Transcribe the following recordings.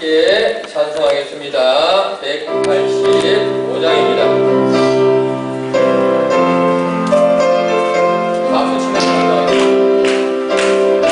함께 찬송하겠습니다. 185장입니다. 박수 치면서 찬송하겠습니다.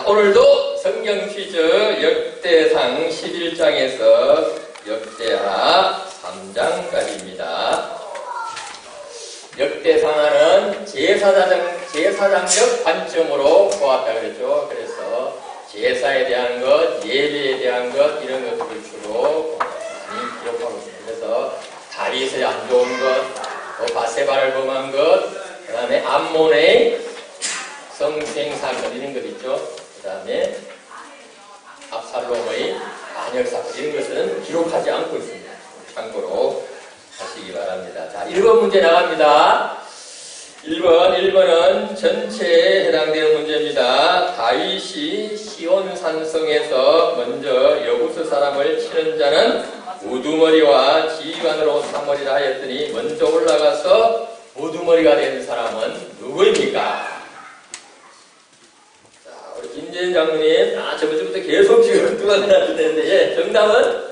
오늘도 성경 퀴즈 역대상 11장에서 역대하 3장까지입니다. 역대상하는 제사장적 관점으로 보았다 그랬죠. 그래서 제사에 대한 것, 예배에 대한 것 이런 것들을 주로 많이 기록하고 있습니다. 그래서 다윗의 안 좋은 것, 또 바세바를 범한 것, 그 다음에 암몬의 성추행 사건 이런 것 있죠. 그 다음에 압살롬의 반역 사건 이런 것은 기록하지 않고 있습니다. 참고로 하시기 바랍니다. 자, 1번 문제 나갑니다. 1번은 전체에 해당되는 문제입니다. 다윗이 시온산성에서 먼저 여부스 사람을 치는 자는 우두머리와 지휘관으로 삼으리라 하였더니 먼저 올라가서 우두머리가 된 사람은 누구입니까? 김재인 장로님, 저번주부터 계속 지금 누가 나왔는데, 예, 정답은?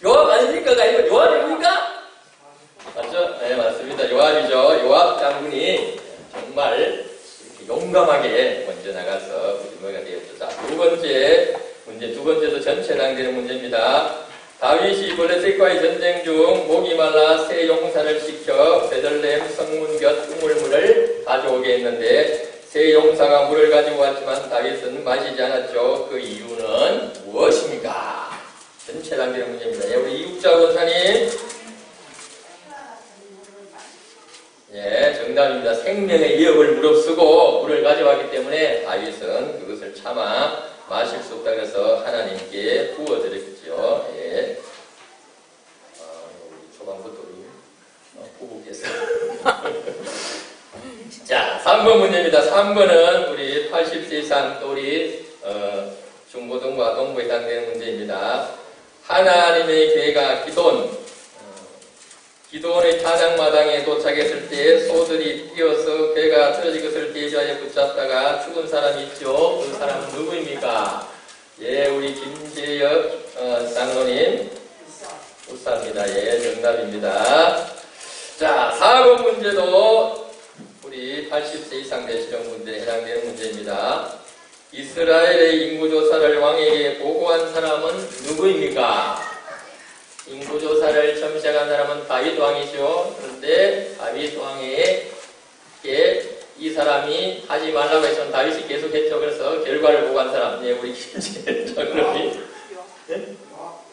요압 아닙니까? 아니면 요압입니까? 맞죠? 네, 맞습니다. 요압이죠. 요압 장군이 정말 이렇게 용감하게 먼저 나가서 우두머리가 되었죠. 자, 두 번째도 전체 해당되는 문제입니다. 다윗이 블레셋과의 전쟁 중 목이 말라 새 용사를 시켜 베들레헴 성문 곁 우물물을 가져오게 했는데 새 용사가 물을 가지고 왔지만 다윗은 마시지 않았죠. 그 이유는 무엇입니까? 전체 해당되는 문제입니다. 예, 우리 이국자 권사님. 예, 정답입니다. 생명의 위협을 무릅쓰고 물을 가져왔기 때문에 다윗은 그것을 참아 마실 수 없다 그래서 하나님께 부어드렸죠. 예. 초반부터 우리 부부께서. 자, 3번 문제입니다. 3번은 우리 80세 이상 또 우리 중고등부와 동부에 해당되는 문제입니다. 하나님의 교회가 기도원의 타작마당에 도착했을 때 소들이 뛰어서 괴가 틀어진 것을 대지하여 붙잡다가 죽은 사람이 있죠. 그 사람은 누구입니까? 예, 우리 김재혁 장로님. 우사입니다. 예, 정답입니다. 자, 4번 문제도 우리 80세 이상 되시는 분들에 해당되는 문제입니다. 이스라엘의 인구조사를 왕에게 보고한 사람은 누구입니까? 인구조사를 처음 시작한 사람은 다윗 왕이죠. 그런데 다윗 왕에게 이 사람이 하지 말라고 했지만 다윗이 계속했죠. 그래서 결과를 보고한 사람, 네, 우리 김재현 장로님. 네?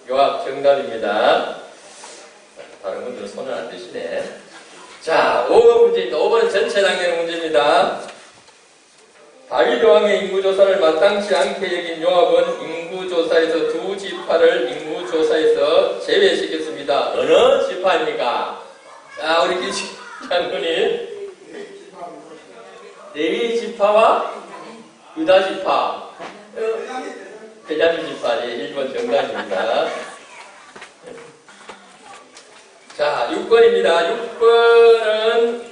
요압 정답입니다. 다른 분들은 손을 안 드시네. 자, 5번 문제입니다. 5번은 전체 해당되는 문제입니다. 다윗 왕의 인구조사를 마땅치 않게 여긴 요압은 인구조사에서 두 지파를 인구조사에서 제외시켰습니다. 어느 지파입니까? 자, 우리 김 장로님. 레위 지파와 유다 지파. 베냐민 지파. 예, 1번 정답입니다. 자, 6번입니다. 6번은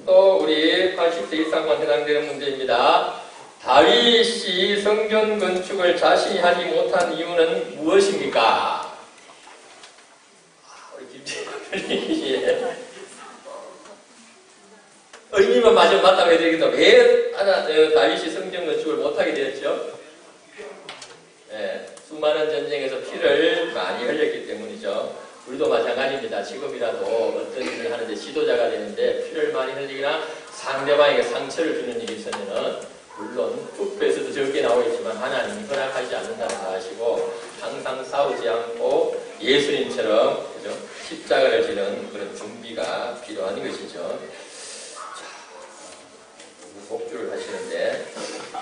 또 우리 80세 이상만 해당되는 문제입니다. 다윗이 성전 건축을 자신이 하지 못한 이유는 무엇입니까? 우리 김재현이 예. 의미만 맞다고 해드리겠다. 왜 다윗이 성전 건축을 못하게 되었죠? 예, 수많은 전쟁에서 피를 많이 흘렸기 때문이죠. 우리도 마찬가지입니다. 지금이라도 어떤 일을 하는데 지도자가 되는데 피를 많이 흘리거나 상대방에게 상처를 주는 일이 있으면은 물론 투표에서도 적게 나오겠지만 하나님이 허락하지 않는다는 거 아시고 항상 싸우지 않고 예수님처럼 그죠? 십자가를 지는 그런 준비가 필요한 것이죠. 복주를 하시는데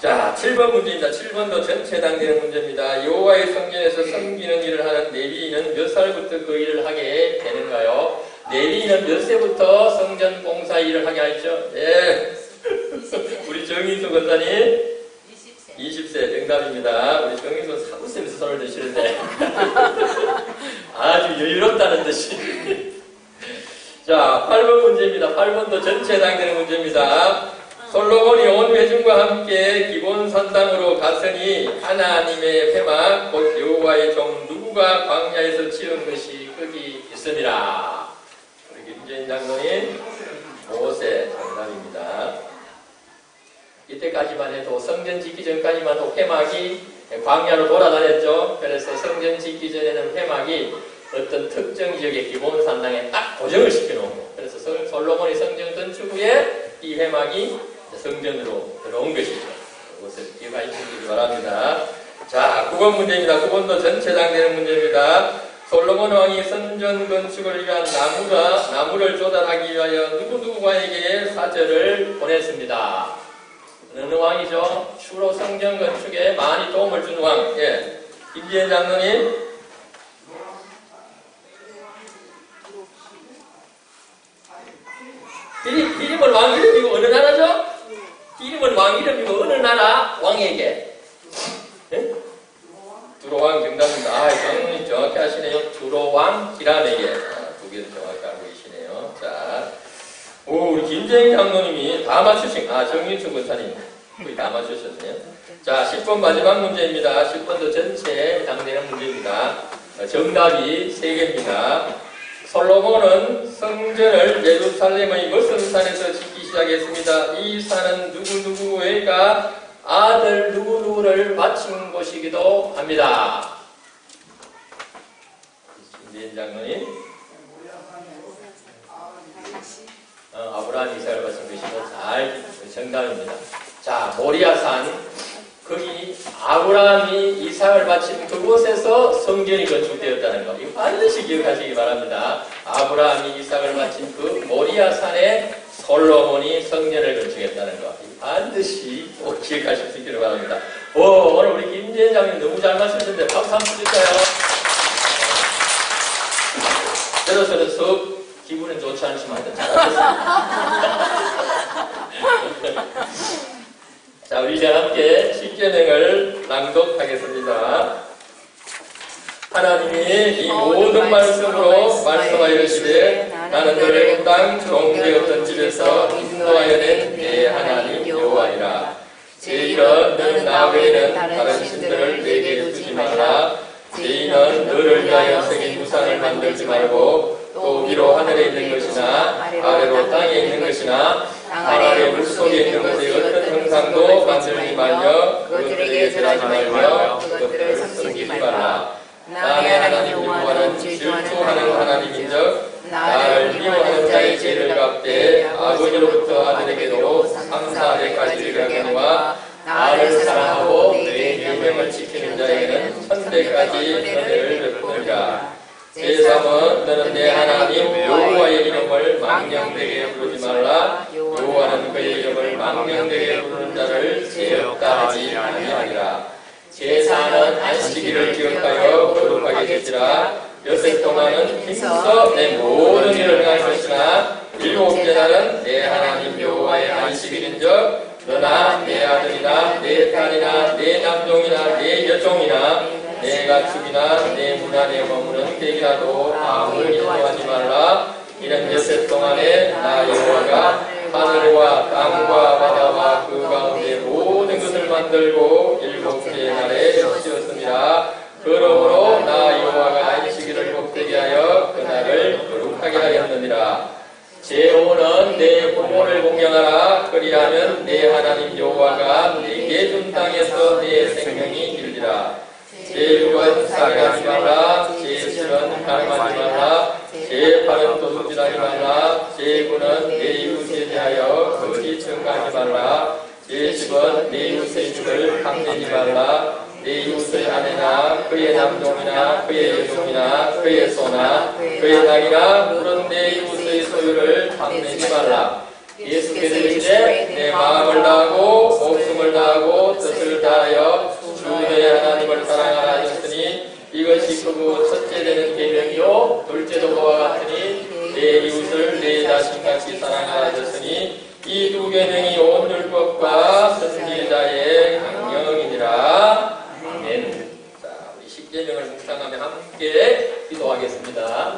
자 7번 문제입니다. 7번도 전체 해당되는 문제입니다. 여호와의 성전에서 섬기는 일을 하는 레위인은 몇 살부터 그 일을 하게 되는가요? 레위인은 몇 세부터 성전 봉사 일을 하게 하죠? 예. 우리 정인수 권사님 20세 정답입니다. 우리 정인수 사부쌤에서 손을 드시는데 아주 여유롭다는 듯이 자 8번 문제입니다. 8번도 전체 해당되는 문제입니다. 솔로몬이 온 회중과 함께 기본 산당으로 갔으니 하나님의 회막 곧 여호와의 종 누구가 광야에서 지은 것이 거기 있습니다. 우리 김재인 장로님 모세 정답입니다. 이때까지만 해도 성전 짓기 전까지만 해도 회막이 광야로 돌아다녔죠. 그래서 성전 짓기 전에는 회막이 어떤 특정 지역의 기본 산당에 딱 고정을 시켜놓고 그래서 솔로몬이 성전 건축 후에 이 회막이 성전으로 들어온 것이죠. 이것을 기억하시기 바랍니다. 자, 9번 문제입니다. 9번도 전체 해당되는 문제입니다. 솔로몬 왕이 성전 건축을 위한 나무를 조달하기 위하여 누구누구에게 사절을 보냈습니다. 어느 왕이죠? 주로 성전 건축에 많이 도움을 준 왕. 예. 김지현 장로님. 이름은 왕 이름이고 어느 나라죠? 이름은 왕 이름이고 어느 나라 왕에게? 네? 두로왕 정답입니다. 아, 장로님 정확히 하시네요. 두로왕 기람에게. 두 개를 정확히 알고 계시네요. 자, 오, 우리 김재인 장로님이 다 맞추신, 정민수 권사님 거의 다 맞추셨네요. 자, 10번 마지막 문제입니다. 10번도 전체에 해당되는 문제입니다. 정답이 3개입니다. 솔로몬은 성전을 예루살렘의 무슨 산에서 짓기 시작했습니다. 이 산은 누구누구가 아들 누구누구를 바친 곳이기도 합니다. 김재인 장로님. 아브라함 이삭을 바친 것이고 잘 정답입니다. 자, 모리아산 거기 아브라함이 이삭을 바친 그곳에서 성전이 건축되었다는 것, 이거 반드시 기억하시기 바랍니다. 아브라함이 이삭을 바친 그 모리아 산에 솔로몬이 성전을 건축했다는 것, 반드시 꼭 기억하실 수 있기를 바랍니다. 오늘 우리 김재현 장님 너무 잘 말씀하셨는데 박수 한번 주실까요? 저로서는 썩 기분은 좋지 않지만 잘하셨습니다. 자, 우리 이제 함께 십계명을 낭독하겠습니다. 하나님이 이 모든 말씀으로 말씀하여 이르시되 나는 너를 땅 종되었던 집에서 인도하여 낸 내 하나님 여호와이라. 제1은 너는 나 외에는 다른 신들을 내게 두지 말라. 제2는 너를 위하여 새긴 우상을 만들지 말고 또 위로 하늘에 있는 것이나 아래로 땅에 있는 것이나 땅 아래 물속에 있는 것의 어떤 형상도 만들지 말며 그것들에게 절하지 말며 그것들을 섬기지 말라. 나 내 하나님 여호와는 질투하는 하나님인즉 나를 미워하는 자의 죄를 갚되 아버지로부터 아들에게도 3, 4대까지 이르거니와 나를 사랑하고 내 계명을 지키는 자에게는 1000대까지 은혜를 베푸느니라. 제3은 너는 내 하나님 여호와의 이름을 망령되게 부르지 말라. 여호와는 그의 이름을 망령되게 부르는 자를 죄 없다 하지 아니하리라. 제4는 안식일을 기억하여 거룩하게 지키라. 엿새 동안은 힘써 내 모든 일을 행할 것이나 일곱째 날은 내 하나님 여호와의 안식일인즉 너나 내 아들이나 내 딸이나 내 남종이나 내 여종이나 내 가축이나 내 문 안에 머무는 객이라도 아무 일도 하지 말라. 이는 엿새 동안에 나 여호와가 하늘과 땅과 바다와 그 가운데 모든 것을 만들고 일곱째 날에 쉬었습니다. 그러므로 나 여호와가 안식일을 복되게 하여 그날을 거룩하게 하였느니라. 제5는 내 부모를 공경하라. 그리하면 내 하나님 여호와가 내게 준 땅에서 내 생명이 길리라. 제6은 살인하지 말라. 제7은 가늠하지 말라. 제8은 도둑질하지 말라. 제9는 내 이웃에 대하여 거짓 증거하지 말라. 제10은 내 이웃의 집을 탐내지 말라. 내 이웃의 아내나 그의 남종이나 그의 여종이나 그의 소나 그의 낙이나 물은 내 이웃의 소유를 탐내지 말라. 예수께서 이르시되 내 마음을 다하고 목숨을 다하고 뜻을 다하여 주 내 하나님을 사랑하라 하셨으니 이것이 크고 첫째 되는 계명이요 둘째도 그와 같으니 내 이웃을 내 자신같이 사랑하라 하셨으니 이 두 계명이 온 율법과 선지자의 강령이니라. 아멘. 자, 우리 십계명을 묵상하며 함께 기도하겠습니다.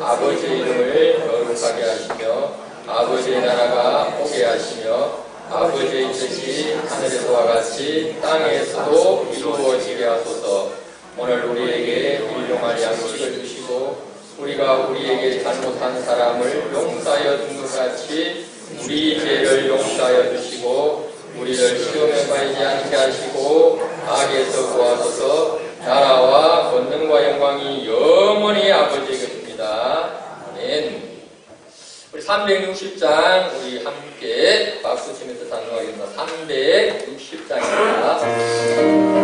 아버지의 이름을 거룩하게 하시며 아버지의 나라가 오게 하시며 아버지의 뜻이 하늘에서와 같이 땅에서도 이루어지게 하소서. 오늘 우리에게 일용할 양식을 주시고 우리가 우리에게 잘못한 사람을 용서하여 준 것 같이 우리 죄를 용서하여 주시고 우리를 시험에 빠지지 않게 하시고 악에서 구하소서. 나라와 권능과 영광이 영원히 아버지의 것입니다. 아멘. 우리 360장 우리 함께 박수 치면서 단호하겠습니다. 360장입니다.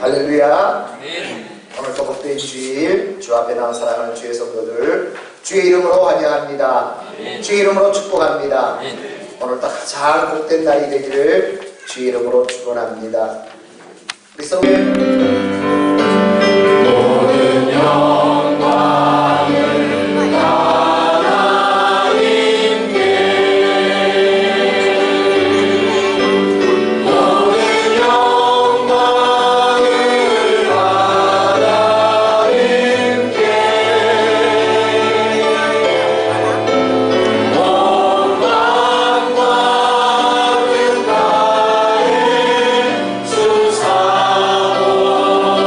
할렐루야. 오늘도 복된 주일, 주 앞에 나온 사랑하는 주의 성도들 주의 이름으로 환영합니다. 주의 이름으로 축복합니다. 오늘도 가장 복된 날이 되기를 주의 이름으로 축원합니다. 우리 성도들 모든 영광을 하나님께 모든 영광을 하나님께 온 만광과 나의 주 사모하리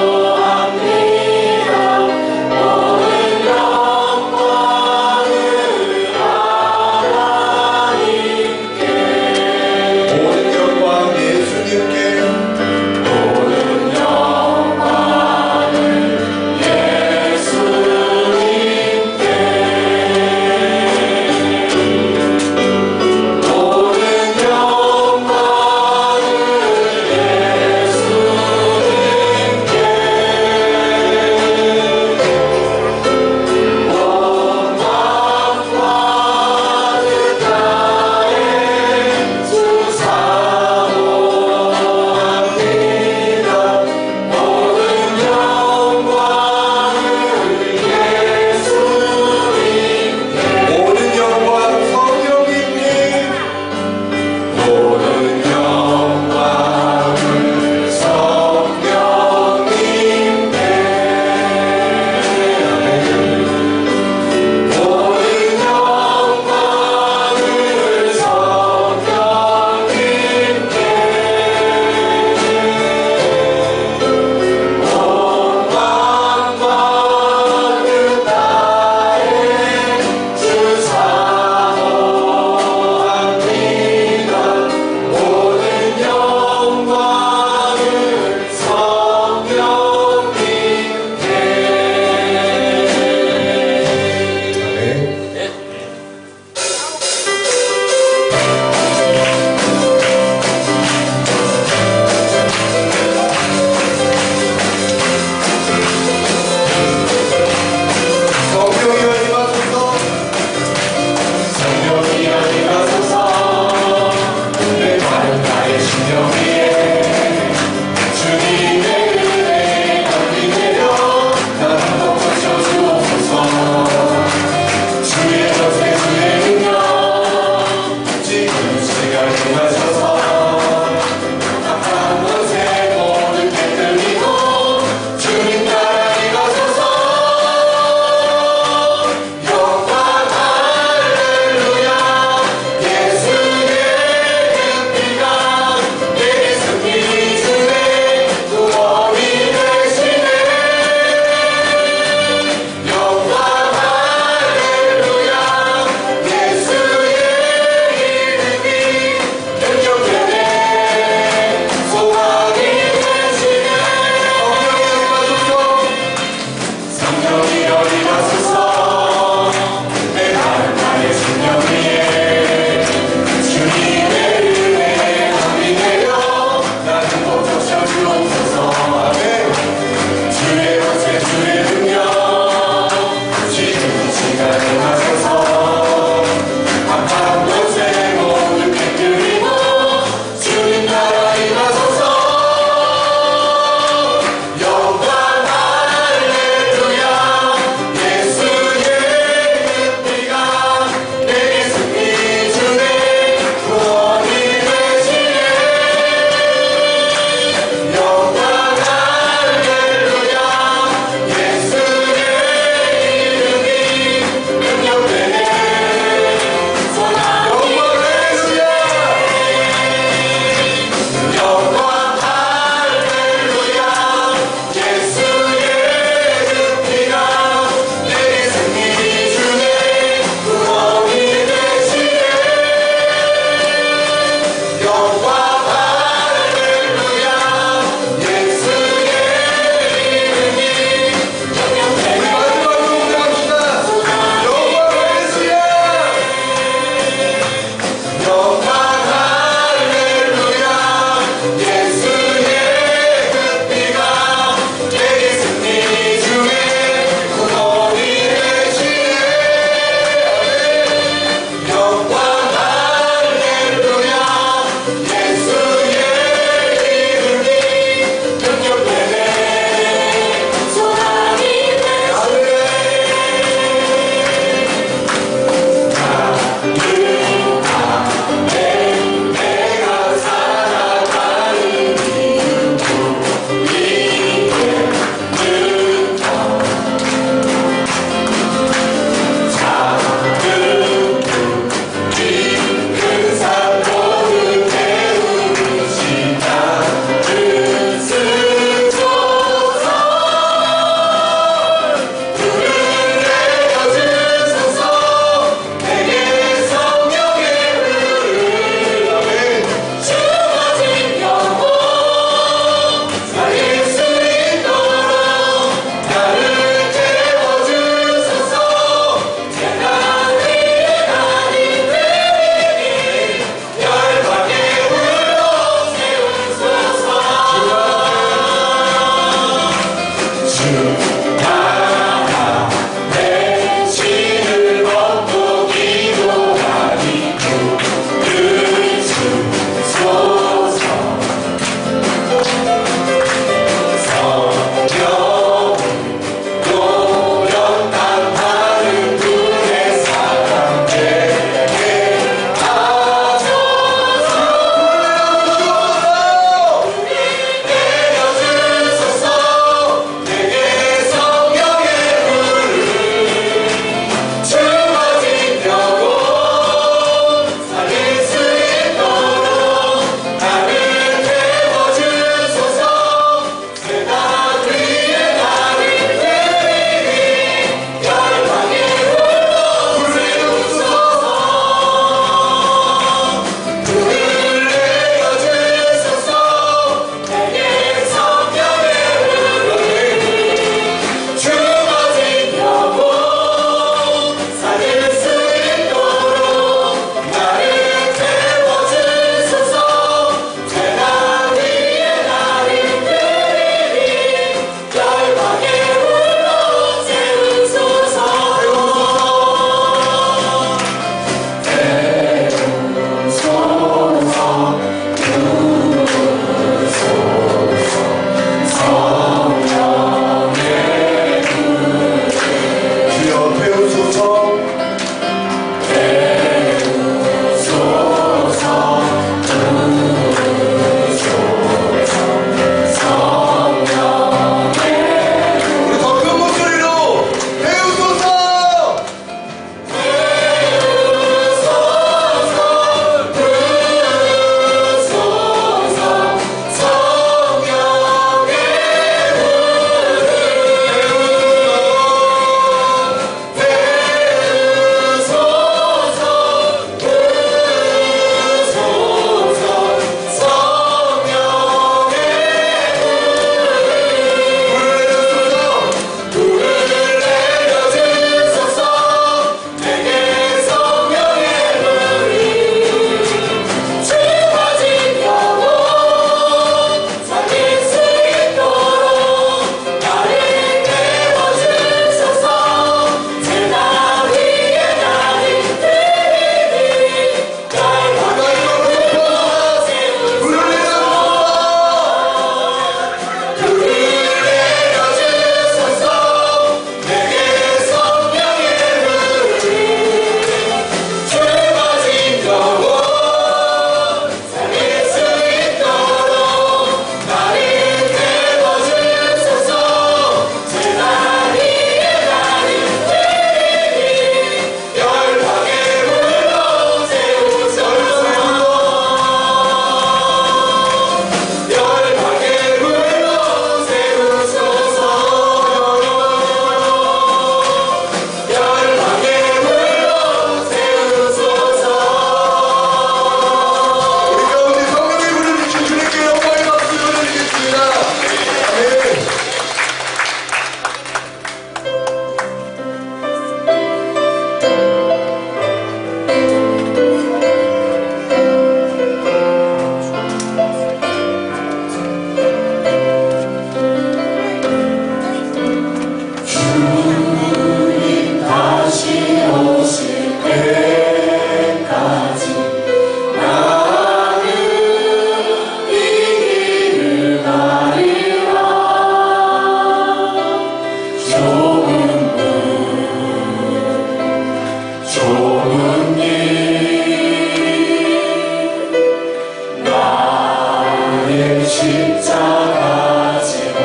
십자가 지고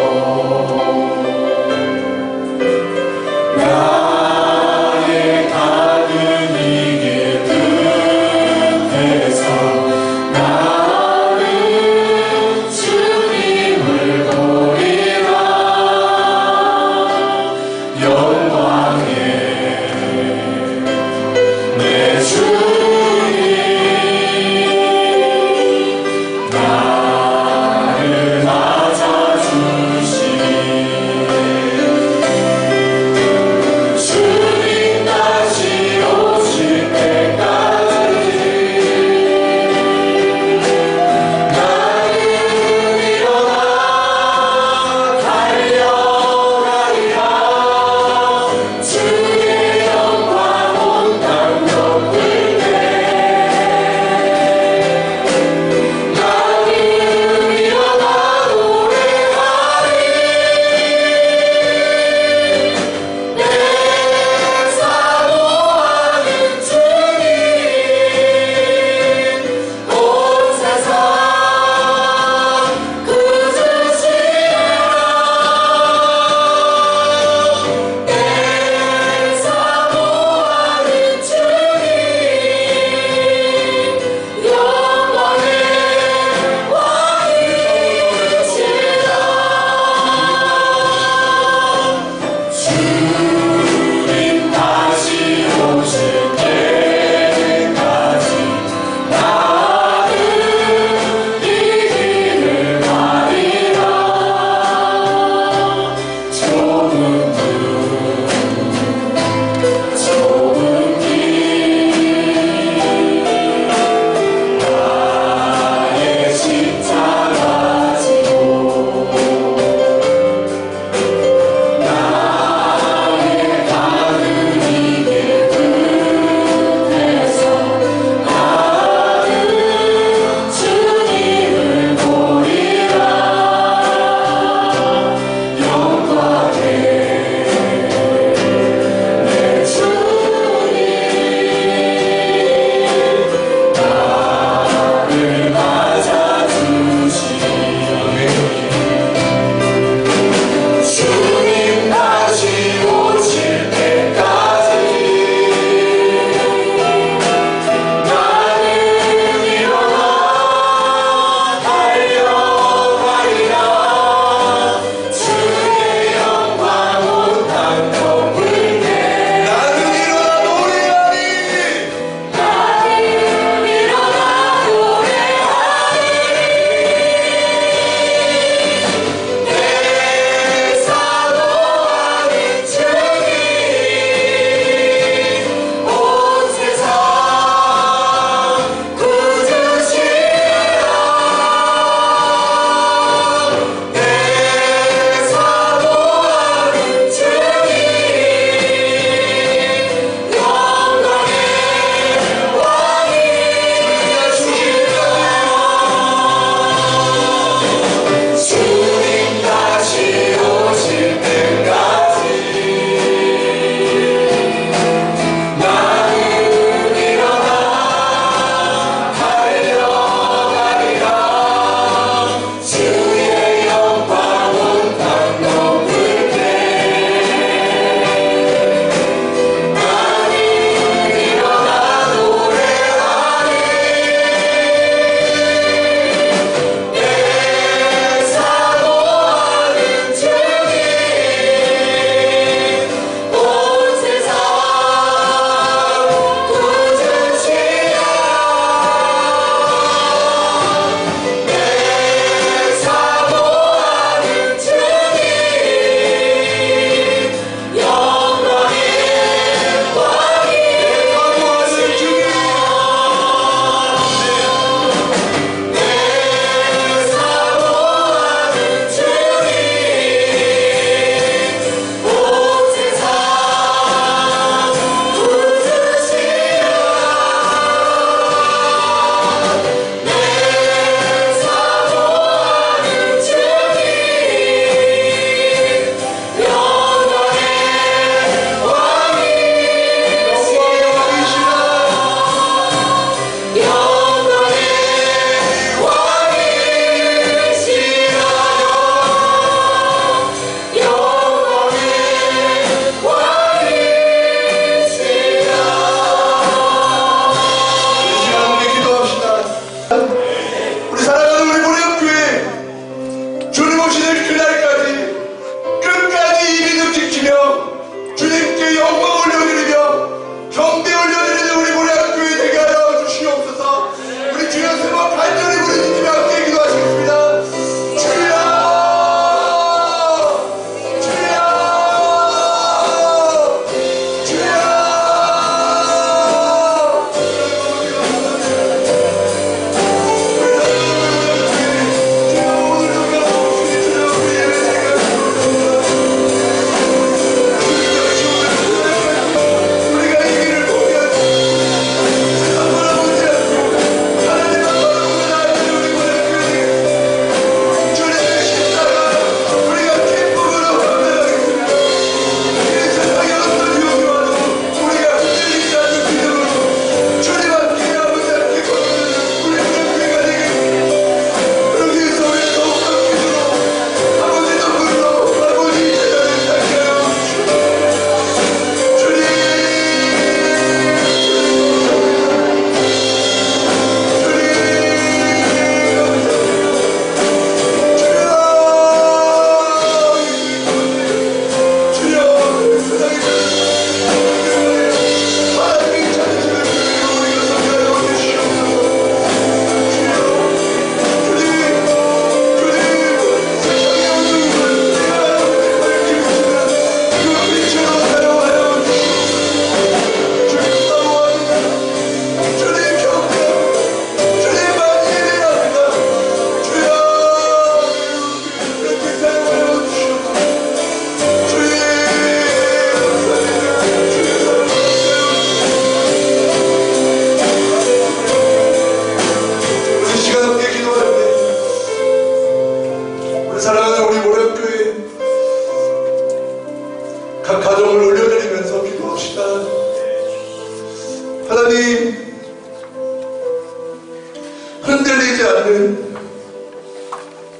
나의 가는 이 길 끝에서 나는 주님을 보리라 영광의 내 주님 나를 맞아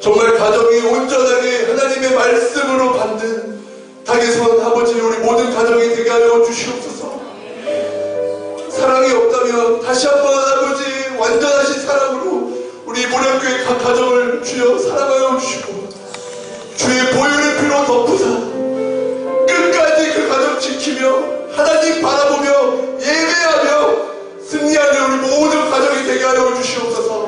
정말 가정이 온전하게 하나님의 말씀으로 받는 닭에선 아버지 우리 모든 가정이 되게 하여 주시옵소서. 사랑이 없다면 다시 한번 아버지 완전하신 사랑으로 우리 모량교회 각 가정을 주여 사랑하여 주시고 주의 보혈의 피로 덮으사 끝까지 그 가정 지키며 하나님 바라보며 예배하며 승리하는 우리 모든 가정이 되게 하여 주시옵소서.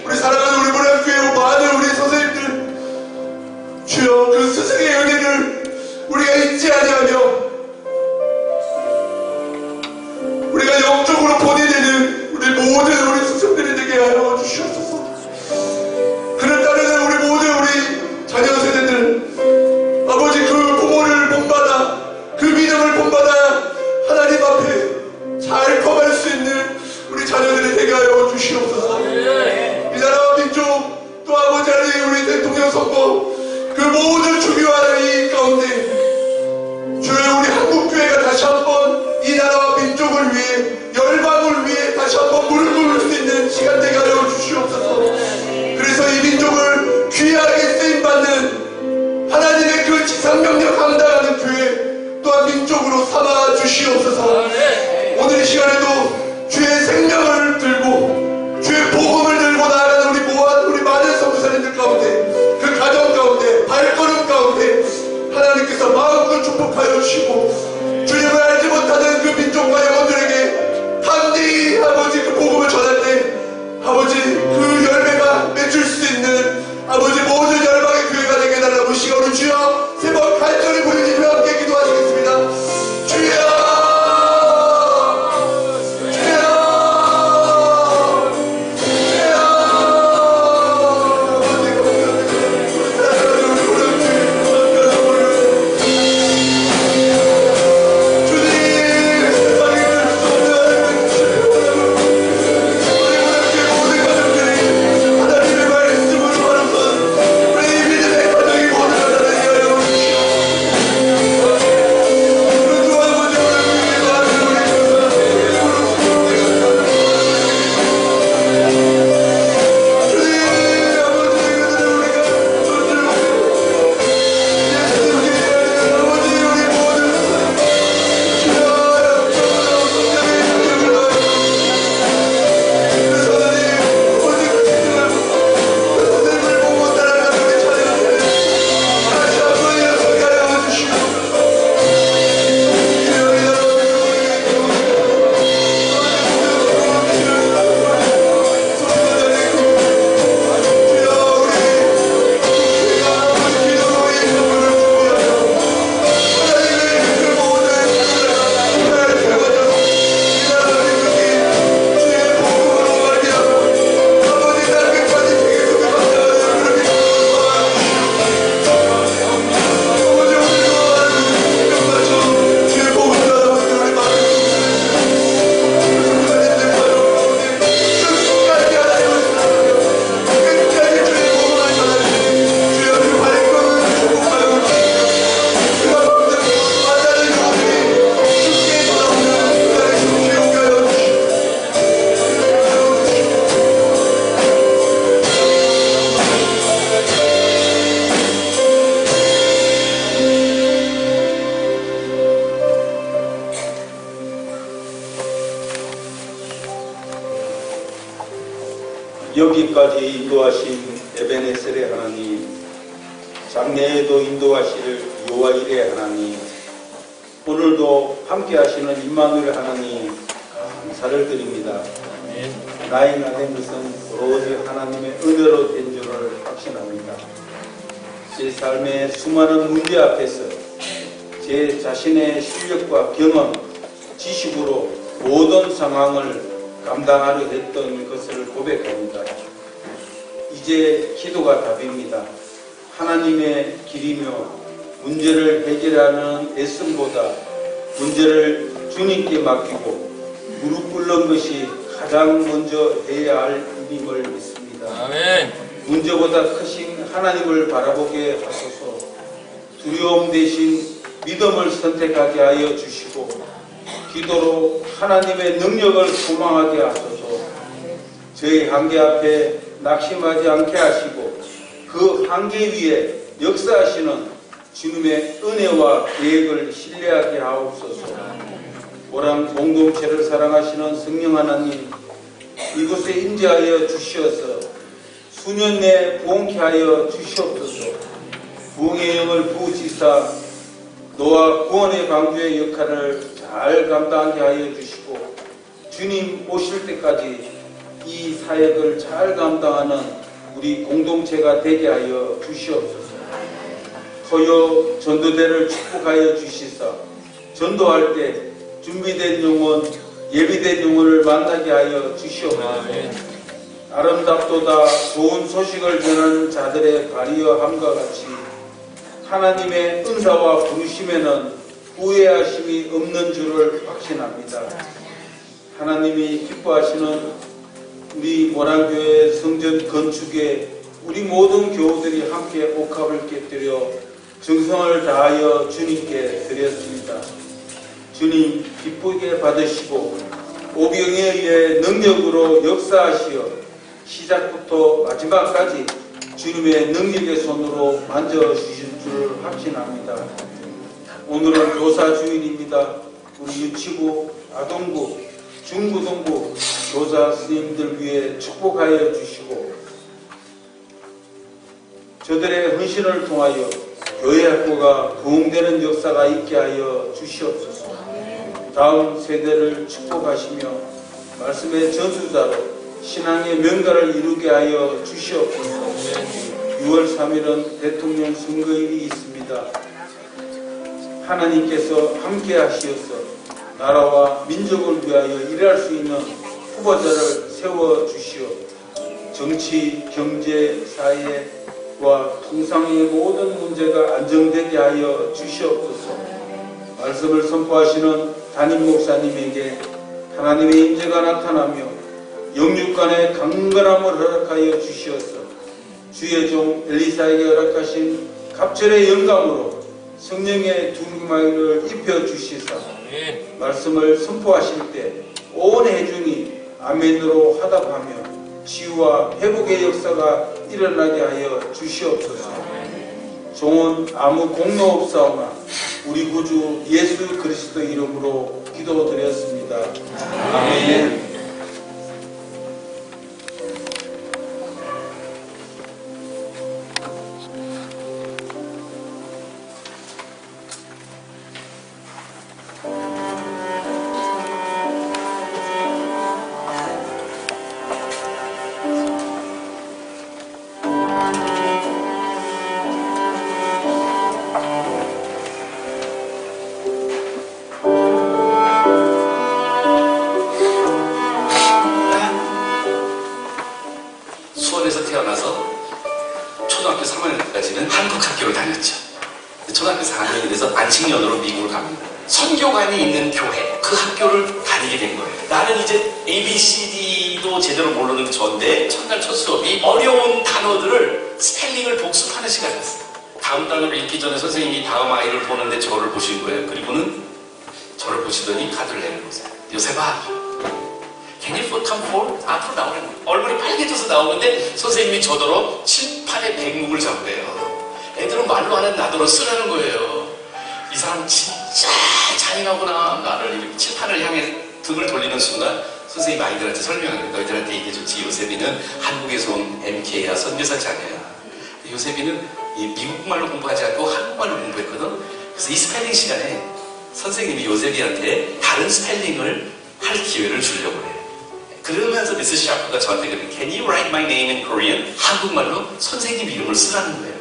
우리 사랑하는 우리 모량교회 많은 우리 선생님들 주여 그 스승의 은혜를 우리가 잊지 아니하며 우리가 영적으로 본이 되는 우리 모든 우리 스승들이 되게 하여 주시옵소서. 그를 따르는 우리 모든 우리 자녀 세대들 아버지 그 부모를 본받아 그 믿음을 본받아 하나님 앞에 잘 커갈 수 있는 우리 자녀들이 되게 하여 주시옵소서. 이 나라와 민족 또 아버지 하나님 우리 대통령 선거 그 모든 중요한 이 가운데 주여 우리 한국교회가 다시 한번 이 나라와 민족을 위해 열방을 위해 다시 한번 무릎 꿇을 수 있는 시간 되게 하여 주시옵소서. 그래서 이 민족을 귀하게 쓰임받는 하나님의 그 지상명령 감당하는 교회 또한 민족으로 삼아 주시옵소서. 오늘 이 시간에도 주의 생명을 들고 주의 복음을 들고 나아가는 우리 많은 선교사님들 가운데 그 가정 가운데 발걸음 가운데 하나님께서 마음껏 축복하여 주시고 주님을 알지 못하는 그 민족과 영혼들에게 담대히 아버지 그 복음을 전할 때 아버지 그 열매가 맺을 수 있는 아버지 모든 열방의 교회가 되게 해달라고 시간을 주여 세 번 간절히 부르짖으며 함께 기도하시겠습니다. 주여 여기까지 인도하신 에베네셀의 하나님, 장래에도 인도하실 요아일의 하나님, 오늘도 함께 하시는 임마누엘 하나님 감사를 드립니다. 나이가 된 것은 오로지 하나님의 은혜로 된 줄을 확신합니다. 제 삶의 수많은 문제 앞에서 제 자신의 실력과 경험, 지식으로 모든 상황을 감당하려 했던 것을 고백합니다. 이제 기도가 답입니다. 하나님의 길이며 문제를 해결하는 애씀보다 문제를 주님께 맡기고 무릎 꿇는 것이 가장 먼저 해야 할 일임을 믿습니다. 아멘. 문제보다 크신 하나님을 바라보게 하소서. 두려움 대신 믿음을 선택하게 하여 주시고 기도로 하나님의 능력을 소망하게 하소서. 저희 한계 앞에 낙심하지 않게 하시고 그 한계 위에 역사하시는 주님의 은혜와 계획을 신뢰하게 하옵소서. 모랑 공동체를 사랑하시는 성령 하나님, 이곳에 임재하여 주시어서 수년 내에 부흥케 하여 주시옵소서. 부흥의 영을 부으시사 노아 구원의 방주의 역할을 잘 감당하게 하여 주시고 주님 오실 때까지 이 사역을 잘 감당하는 우리 공동체가 되게 하여 주시옵소서. 토요 전도대를 축복하여 주시사 전도할 때 준비된 영혼, 예비된 영혼을 만나게 하여 주시옵소서. 아름답도다 좋은 소식을 전하는 자들의 발이여 함과 같이 하나님의 은사와 부르심에는 후회하심이 없는 줄을 확신합니다. 하나님이 기뻐하시는 우리 모란교회 성전 건축에 우리 모든 교우들이 함께 옥합을 깨뜨려 정성을 다하여 주님께 드렸습니다. 주님 기쁘게 받으시고 오병에 의해 능력으로 역사하시어 시작부터 마지막까지 주님의 능력의 손으로 만져주실 줄 확신합니다. 오늘은 교사 주일입니다. 우리 유치부, 아동부, 중고등부 교사 스님들 위해 축복하여 주시고 저들의 헌신을 통하여 교회 학교가 부흥되는 역사가 있게 하여 주시옵소서. 다음 세대를 축복하시며 말씀의 전수자로 신앙의 명가를 이루게 하여 주시옵소서. 6월 3일은 대통령 선거일이 있습니다. 하나님께서 함께 하시어서 나라와 민족을 위하여 일할 수 있는 후보자를 세워주시어 정치, 경제, 사회와 통상의 모든 문제가 안정되게 하여 주시옵소서. 말씀을 선포하시는 담임 목사님에게 하나님의 임재가 나타나며 영육간의 강건함을 허락하여 주시어서 주의 종 엘리사에게 허락하신 갑절의 영감으로 성령의 두루마기를 입혀주시사 말씀을 선포하실 때 온 회중이 아멘으로 화답하며 치유와 회복의 역사가 일어나게 하여 주시옵소서. 종은 아무 공로 없사오나 우리 구주 예수 그리스도 이름으로 기도드렸습니다. 아멘. 수원에서 태어나서 초등학교 3학년까지는 한국 학교를 다녔죠. 초등학교 4학년이 돼서 안식년으로 미국을 갑니다. 선교관이 있는 교회, 그 학교를 다니게 된 거예요. 나는 이제 ABCD도 제대로 모르는 저인데 첫날 첫 수업이 어려운 단어들을 스펠링을 복습하는 시간이었어요. 다음 단어를 읽기 전에 선생님이 다음 아이를 보는데 저를 보신 거예요. 그리고는 저를 보시더니 카드를 내밀으세요. 요셉아, Can you come forward? 앞으로 나오는 거예요. 얼굴이 빨개져서 나오는데 선생님이 저더러 칠판에 백묵을 잡으래요. 애들은 말로 하는 나더러 쓰라는 거예요. 이 사람 진짜 잔인하구나. 나를 이렇게 칠판을 향해 등을 돌리는 순간 선생님이 아이들한테 설명해요. 너희들한테 얘기해줬지. 요셉이는 한국에서 온 MK야. 선교사 자녀야. 요셉이는 이 미국말로 공부하지 않고 한국말로 공부했거든. 그래서 이 스펠링 시간에 선생님이 요셉이한테 다른 스펠링을 할 기회를 주려고 해요. 그러면서 미스 샤프가 저한테 그래요. Can you write my name in Korean? 한국말로 선생님 이름을 쓰라는 거예요.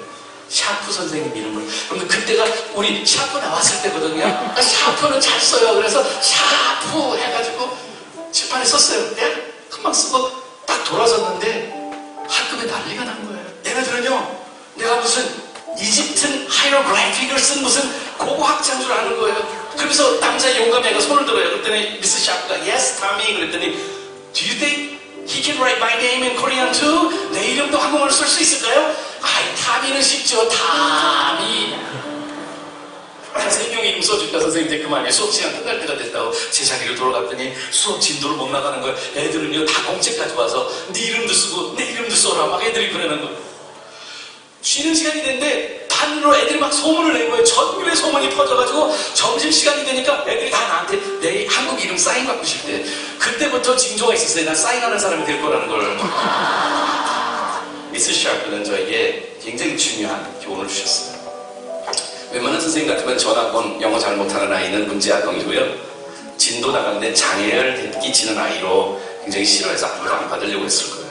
샤프 선생님 이름을. 그런데 그때가 우리 샤프 나왔을 때거든요. 샤프는 잘 써요. 그래서 샤프 해가지고 칠판에 썼어요. 내가 금방 쓰고 딱 돌아섰는데 학급에 난리가 난 거예요. 얘네들은요, 내가 무슨 이집트 하이로그래픽을 쓴 무슨 고고학자인 줄 아는 거예요. 그래서 남자 용감히 애가 손을 들어요. 그랬더니 미스 샤프가 Yes, Tommy. 그랬더니 Do you think he can write my name in Korean too? 내 이름도 한국말로 쓸 수 있을까요? 아이, 타미는 쉽죠. 타미. 생명 이름 써준다. 선생님 그만해. 수업 시간 끝날 때가 됐다고 제 자리로 돌아갔더니 수업 진도를 못 나가는 거예요. 애들은요 다 공책까지 와서 네 이름도 쓰고 내 이름도 써라 막 애들이 그러는 거예요. 쉬는 시간이 됐는데 반으로 애들이 막 소문을 낸 거예요. 전교에 소문이 퍼져가지고 점심시간이 되니까 애들이 다 나한테 내 한국 이름 사인 받고 싶대. 그때부터 징조가 있었어요. 난 사인하는 사람이 될 거라는 걸. 미스 샤프는 저에게 굉장히 중요한 교훈을 주셨어요. 웬만한 선생님 같으면 전학원 영어 잘 못하는 아이는 문제 아동이고요. 진도 나가는데 장애를 끼치는 아이로 굉장히 싫어해서 아무도 안 받으려고 했을 거예요.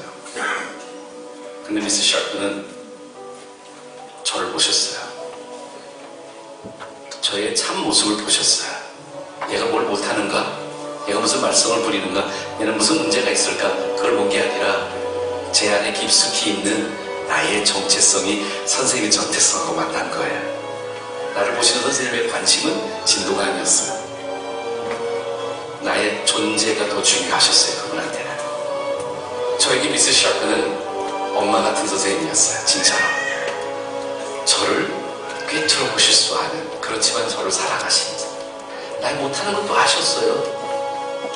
근데 미스 샤프는 저를 보셨어요. 저의 참 모습을 보셨어요. 얘가 뭘 못하는가? 얘가 무슨 말썽을 부리는가? 얘는 무슨 문제가 있을까? 그걸 본 게 아니라 제 안에 깊숙이 있는 나의 정체성이 선생님의 정체성하고 만난 거예요. 나를 보시는 선생님의 관심은 진도가 아니었어요. 나의 존재가 더 중요하셨어요, 그분한테는. 저에게 미스 샤프는 엄마 같은 선생님이었어요, 진짜로. 저를 꿰뚫어 보실 수 아는, 그렇지만 저를 사랑하신, 날 못하는 것도 아셨어요.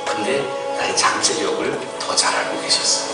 근데 나의 잠재력을 더 잘 알고 계셨어요.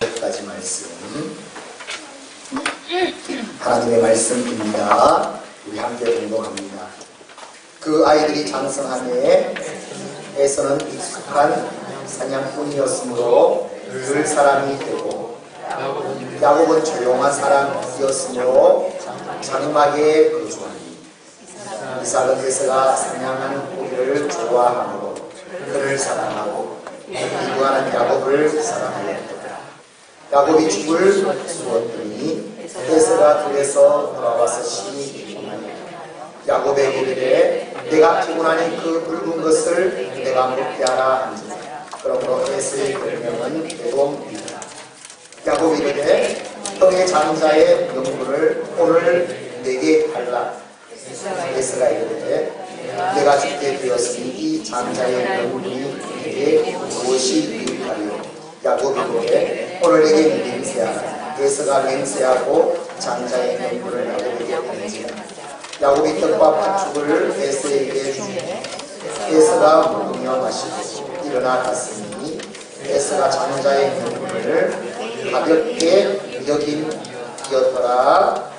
여기까지 말씀. 하나님의 말씀입니다. 우리 함께 공동합니다. 그 아이들이 장성함에 에서는 익숙한 사냥꾼이었으므로 늘 사람이 되고 야곱은 조용한 사람이었으므로 장막에 거주하니 이삭은 에서가 사냥하는 고기를 좋아하므로 그를 사랑하고 미워하는 야곱을 사랑하였다. 야곱이 죽을 수었더니 에서가 들에서 돌아와서 심히 피곤하니 야곱에게 이르되 내가 피곤하니 그 붉은 것을 내가 먹게 하라 한지라. 그러므로 에서의 별명은 에돔이라. 야곱이 이르되 형의 장자의 명분을 오늘 내게 달라. 에서가 이르되 내가 죽게 되었으니 이 장자의 명분이 내게 무엇이 유익하리요. 야곱이 이르되 오늘 내게 맹세하라. 에서가 맹세하고 장자의 명분을 야곱에게 던지라. 야곱이 떡과 팥죽을 에서에게 주니 에서가 먹으며 마시고 일어나 갔으니 에서가 장자의 명분을 가볍게 여김이었더라.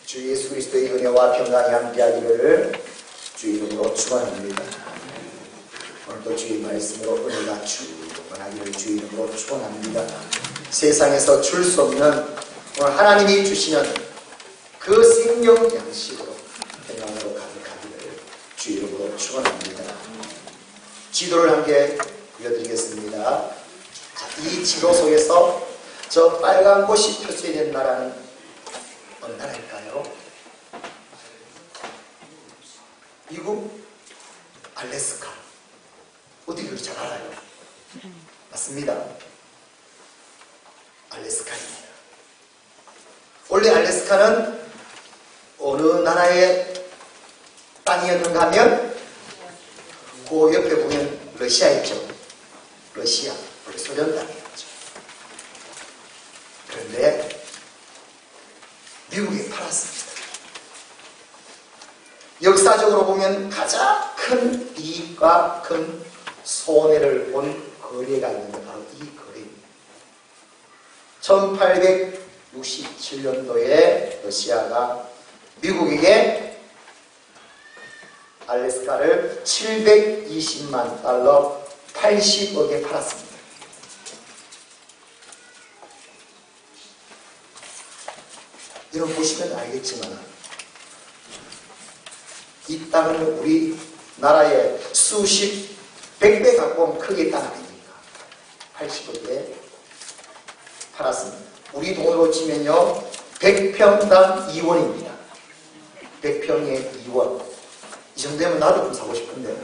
주 예수 그리스도의 은혜와 평강이 함께하기를 주 이름으로 축원합니다. 오늘도 주의 말씀으로 은혜가 충만하기를 주 이름으로 축원합니다. 세상에서 줄 수 없는 오늘 하나님이 주시는 그 생명 양식으로 평강으로 가득하기를 주 이름으로 축원합니다. 지도를 함께 그려드리겠습니다. 자, 이 지도 속에서 저 빨간 꽃이 펴져 있는 나라는 어느 나라일까요? 미국 알래스카. 어디 그렇게 잘 알아요? 맞습니다. 알래스카입니다. 원래 알래스카는 어느 나라의 땅이었는가 하면 그 옆에 보면 러시아 있죠. 러시아, 원래 소련 땅이었죠. 그런데 미국에 팔았습니다. 역사적으로 보면 가장 큰 이익과 큰 손해를 본 거래가 있는데 바로 이 거래입니다. 1867년도에 러시아가 미국에게 알래스카를 720만 달러 80억에 팔았습니다. 여러분 보시면 알겠지만 이 땅은 우리나라의 수십, 100배 가까운 크기의 땅 아닙니까? 80억에 팔았습니다. 우리 돈으로 치면요 100평당 2원입니다. 100평에 2원. 이 정도면 나도 좀 사고 싶은데.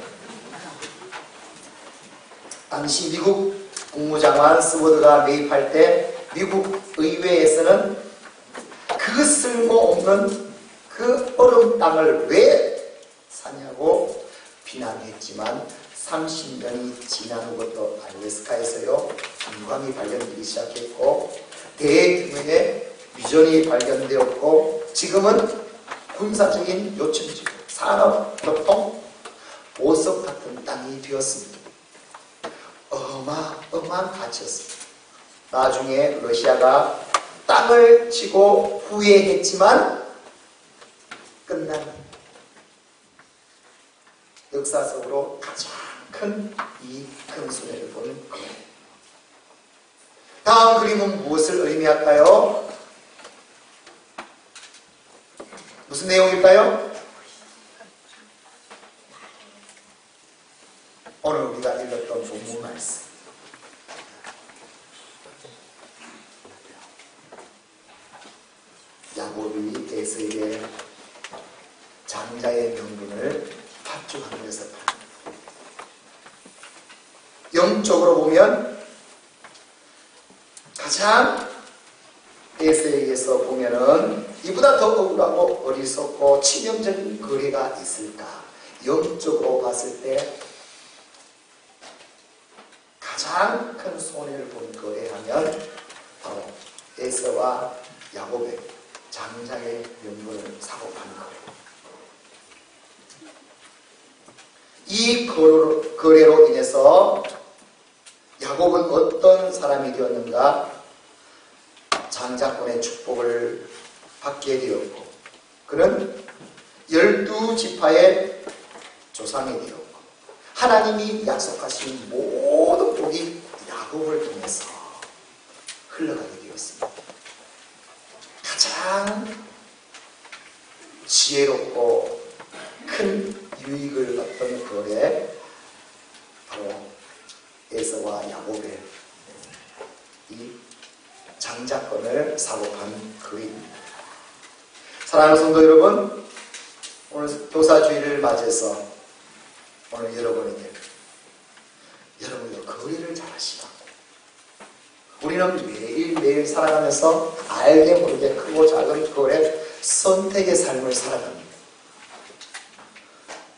당시 미국 국무장관 스워드가 매입할 때 미국 의회에서는 그 쓸모없는 그 얼음 땅을 왜 사냐고 비난했지만 30년이 지난 후부터 알래스카에서요 금광이 발견되기 시작했고 대규모의 미전이 발견되었고 지금은 군사적인 요충지, 산업, 교통, 보석 같은 땅이 되었습니다. 어마어마한 가치였습니다. 나중에 러시아가 땅을 치고 후회했지만 끝난 역사적으로 가장 큰 손해를 본 거예요. 다음 그림은 무엇을 의미할까요? 무슨 내용일까요? 오늘 우리가 읽었던 본문 말씀. 야곱이 에서에게 장자의 명분을 합죽하기 위해서 영적으로 보면 가장 에서에게서 보면은 이보다 더 억울하고 어리석고 치명적인 거래가 있을까? 영적으로 봤을 때 가장 큰 손해를 본 거래하면 바로 에서와 야곱의 장자의 명분을 사고 파는 거예요. 이 거래로 인해서 야곱은 어떤 사람이 되었는가? 장자권의 축복을 받게 되었고 그는 12지파의 조상이 되었고 하나님이 약속하신 모든 복이 야곱을 통해서 흘러가게 되었습니다. 가장 지혜롭고 큰 유익을 얻던 거래 바로 에서와 야곱의 이 장자권을 사고 판 거래입니다. 사랑하는 성도 여러분, 오늘 교사주일을 맞이해서 오늘 여러분에게 여러분이 거래를 잘 하시라. 우리는 매일매일 살아가면서 알게 모르게 크고 작은 거래 선택의 삶을 살아갑니다.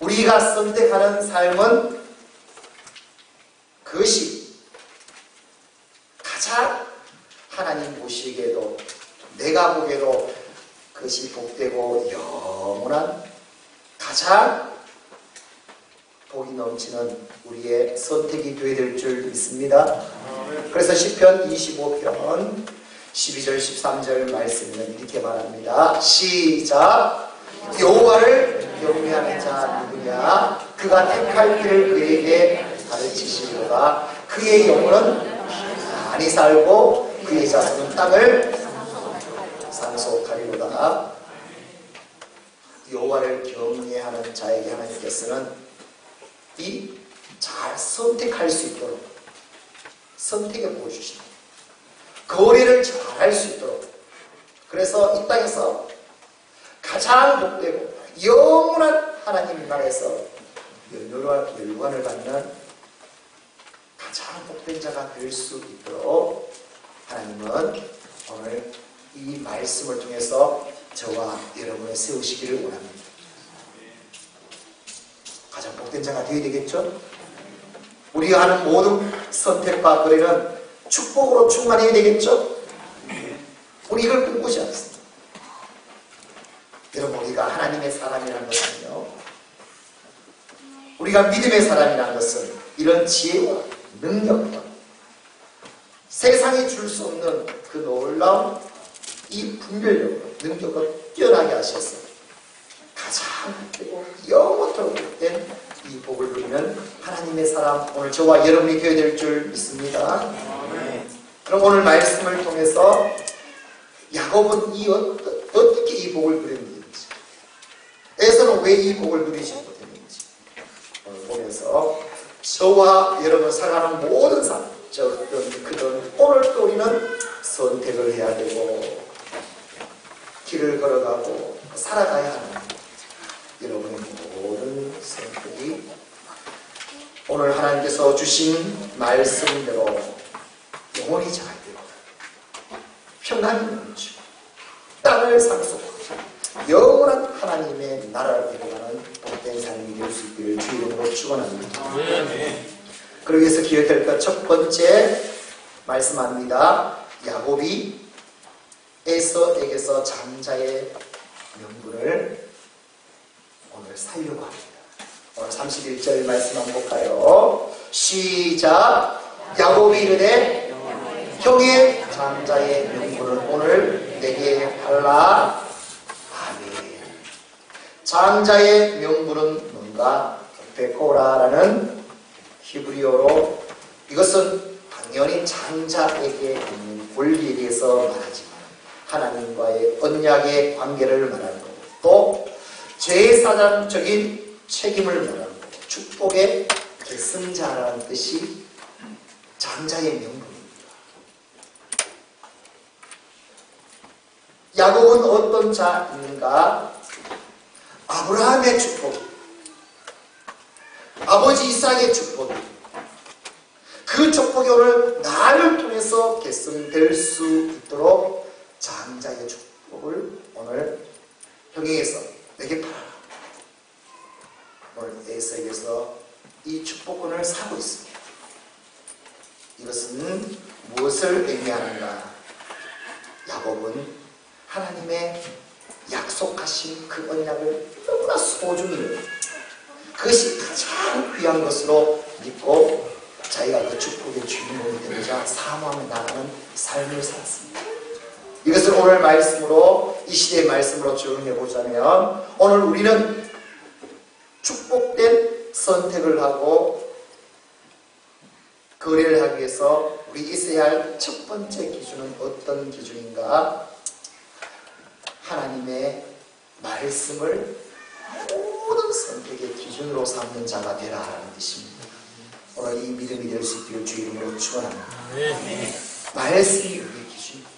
우리가 선택하는 삶은 그것이 가장 하나님 보시기에도 내가 보기에도 그것이 복되고 영원한 가장 복이 넘치는 우리의 선택이 되어야 될 줄 믿습니다. 그래서 시편 25편 12절 13절 말씀은 이렇게 말합니다. 시작. 여호와를 경외하는 자 누구냐? 그가 택할 길을 그에게 가르치시리로다. 그의 영혼은 많이 살고 그의 자손은 땅을 상속하리로다. 여호와를 경외하는 자에게 하나님께서는 이 잘 선택할 수 있도록 선택해 보여주십니다. 거래를 잘 할 수 있도록. 그래서 이 땅에서 가장 복되고 영원한 하나님 나라에서 열관을 받는 가장 복된 자가 될 수 있도록 하나님은 오늘 이 말씀을 통해서 저와 여러분을 세우시기를 원합니다. 가장 복된 자가 되어야 되겠죠? 우리가 하는 모든 선택과 거래는 축복으로 충만해야 되겠죠? 우리 이걸 꿈꾸지 않습니다. 여러분, 우리가 하나님의 사람이라는 것은요, 우리가 믿음의 사람이라는 것은 이런 지혜와 능력과 세상이 줄 수 없는 그 놀라운 이 분별력으로 능력을 뛰어나게 하셔서 가장 크고 영원토록 된 이 복을 누리는 하나님의 사람, 오늘 저와 여러분이 되어야 될 줄 믿습니다. 그럼 오늘 말씀을 통해서 야곱은 어떻게 이 복을 누렸는지, 에서는 왜 이 복을 누리지 못했는지 오늘 보면서 저와 여러분 살아가는 모든 삶, 저든 그든 오늘 또 우리는 선택을 해야 되고 길을 걸어가고 살아가야 하는 여러분의 모든 선택이 오늘 하나님께서 주신 말씀대로 영원히 잘 되고 평안이 넘치고 땅을 상속하고 영원한 하나님의 나라를 이루어가는 복된 삶이 될 수 있기를 주 이름으로 축원합니다. 그러기 위해서 기억할 것 첫 번째 말씀합니다. 야곱이 에서에게서 장자의 명분을 오늘 살려고 합니다. 오늘 31절 말씀 한번 볼까요? 시작. 야곱이 이르되 형의 장자의 명분을 오늘 내게 달라. 아멘. 장자의 명분은 뭔가? 베코라라는 히브리어로 이것은 당연히 장자에게 있는 권리에 대해서 말하지만 하나님과의 언약의 관계를 말하는 거고 또 제사장적인 책임을 말하는 거고 축복의 계승자라는 뜻이 장자의 명분입니다. 야곱은 어떤 자인가? 아브라함의 축복, 아버지 이삭의 축복, 그 축복이 오늘 나를 통해서 계승될 수 있도록 장자의 축복을 오늘 형에게서 내게 팔아라. 오늘 에서에게서 이 축복권을 사고 있습니다. 이것은 무엇을 의미하는가? 야곱은 하나님의 약속하신 그 언약을 너무나 소중히 여기고 그것이 가장 귀한 것으로 믿고 자기가 그 축복의 주인공이 되고자 사모하며 나가는 삶을 살았습니다. 이것을 오늘 말씀으로 이 시대의 말씀으로 적용해 보자면 오늘 우리는 축복된 선택을 하고 거래를 하기 위해서 우리 있어야 할 첫 번째 기준은 어떤 기준인가? 하나님의 말씀을 모든 선택의 기준으로 삼는 자가 되라 하는 뜻입니다. 오늘 이 믿음이 될 수 있기를 주 이름으로 축원합니다. 말씀이 우리의 기준입니다.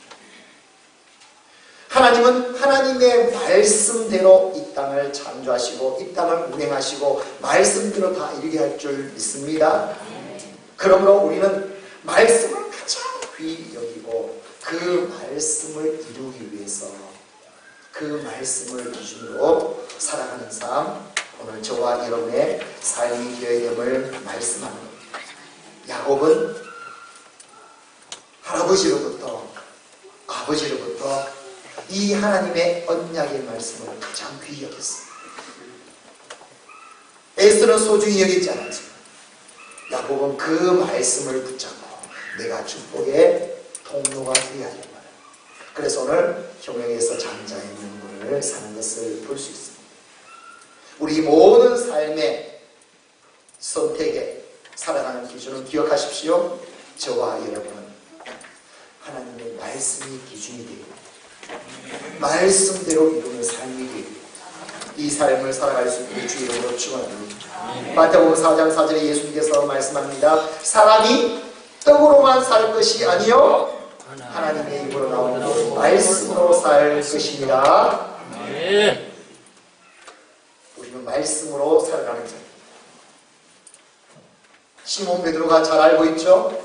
하나님은 하나님의 말씀대로 이 땅을 창조하시고 이 땅을 운행하시고 말씀대로 다 이루게 할 줄 믿습니다. 그러므로 우리는 말씀을 가장 귀히 여기고 그 말씀을 이루기 위해서 그 말씀을 기준으로 살아가는 삶, 오늘 저와 여러분의 삶이 되어야 됨을 말씀합니다. 야곱은 할아버지로부터 아버지로부터 이 하나님의 언약의 말씀을 가장 귀히 여겼습니다. 에스는 소중히 여기지 않았지만 야곱은 그 말씀을 붙잡고 내가 축복의 통로가 되어야 할 거야. 그래서 오늘 형용에서 장자의 명분을 사는 것을 볼 수 있습니다. 우리 모든 삶의 선택에 살아가는 기준은 기억하십시오. 저와 여러분은 하나님의 말씀이 기준이 되고 말씀대로 이루는 삶이 되고 이 삶을 살아갈 수 있는 주 이름으로 축원합니다. 마태복음 4장 4절에 예수님께서 말씀합니다. 사람이 떡으로만 살 것이 아니요 하나님의 입으로 나오는 말씀으로 살 것입니다. 우리는 말씀으로 살아가는 자. 시몬 베드로가 잘 알고 있죠.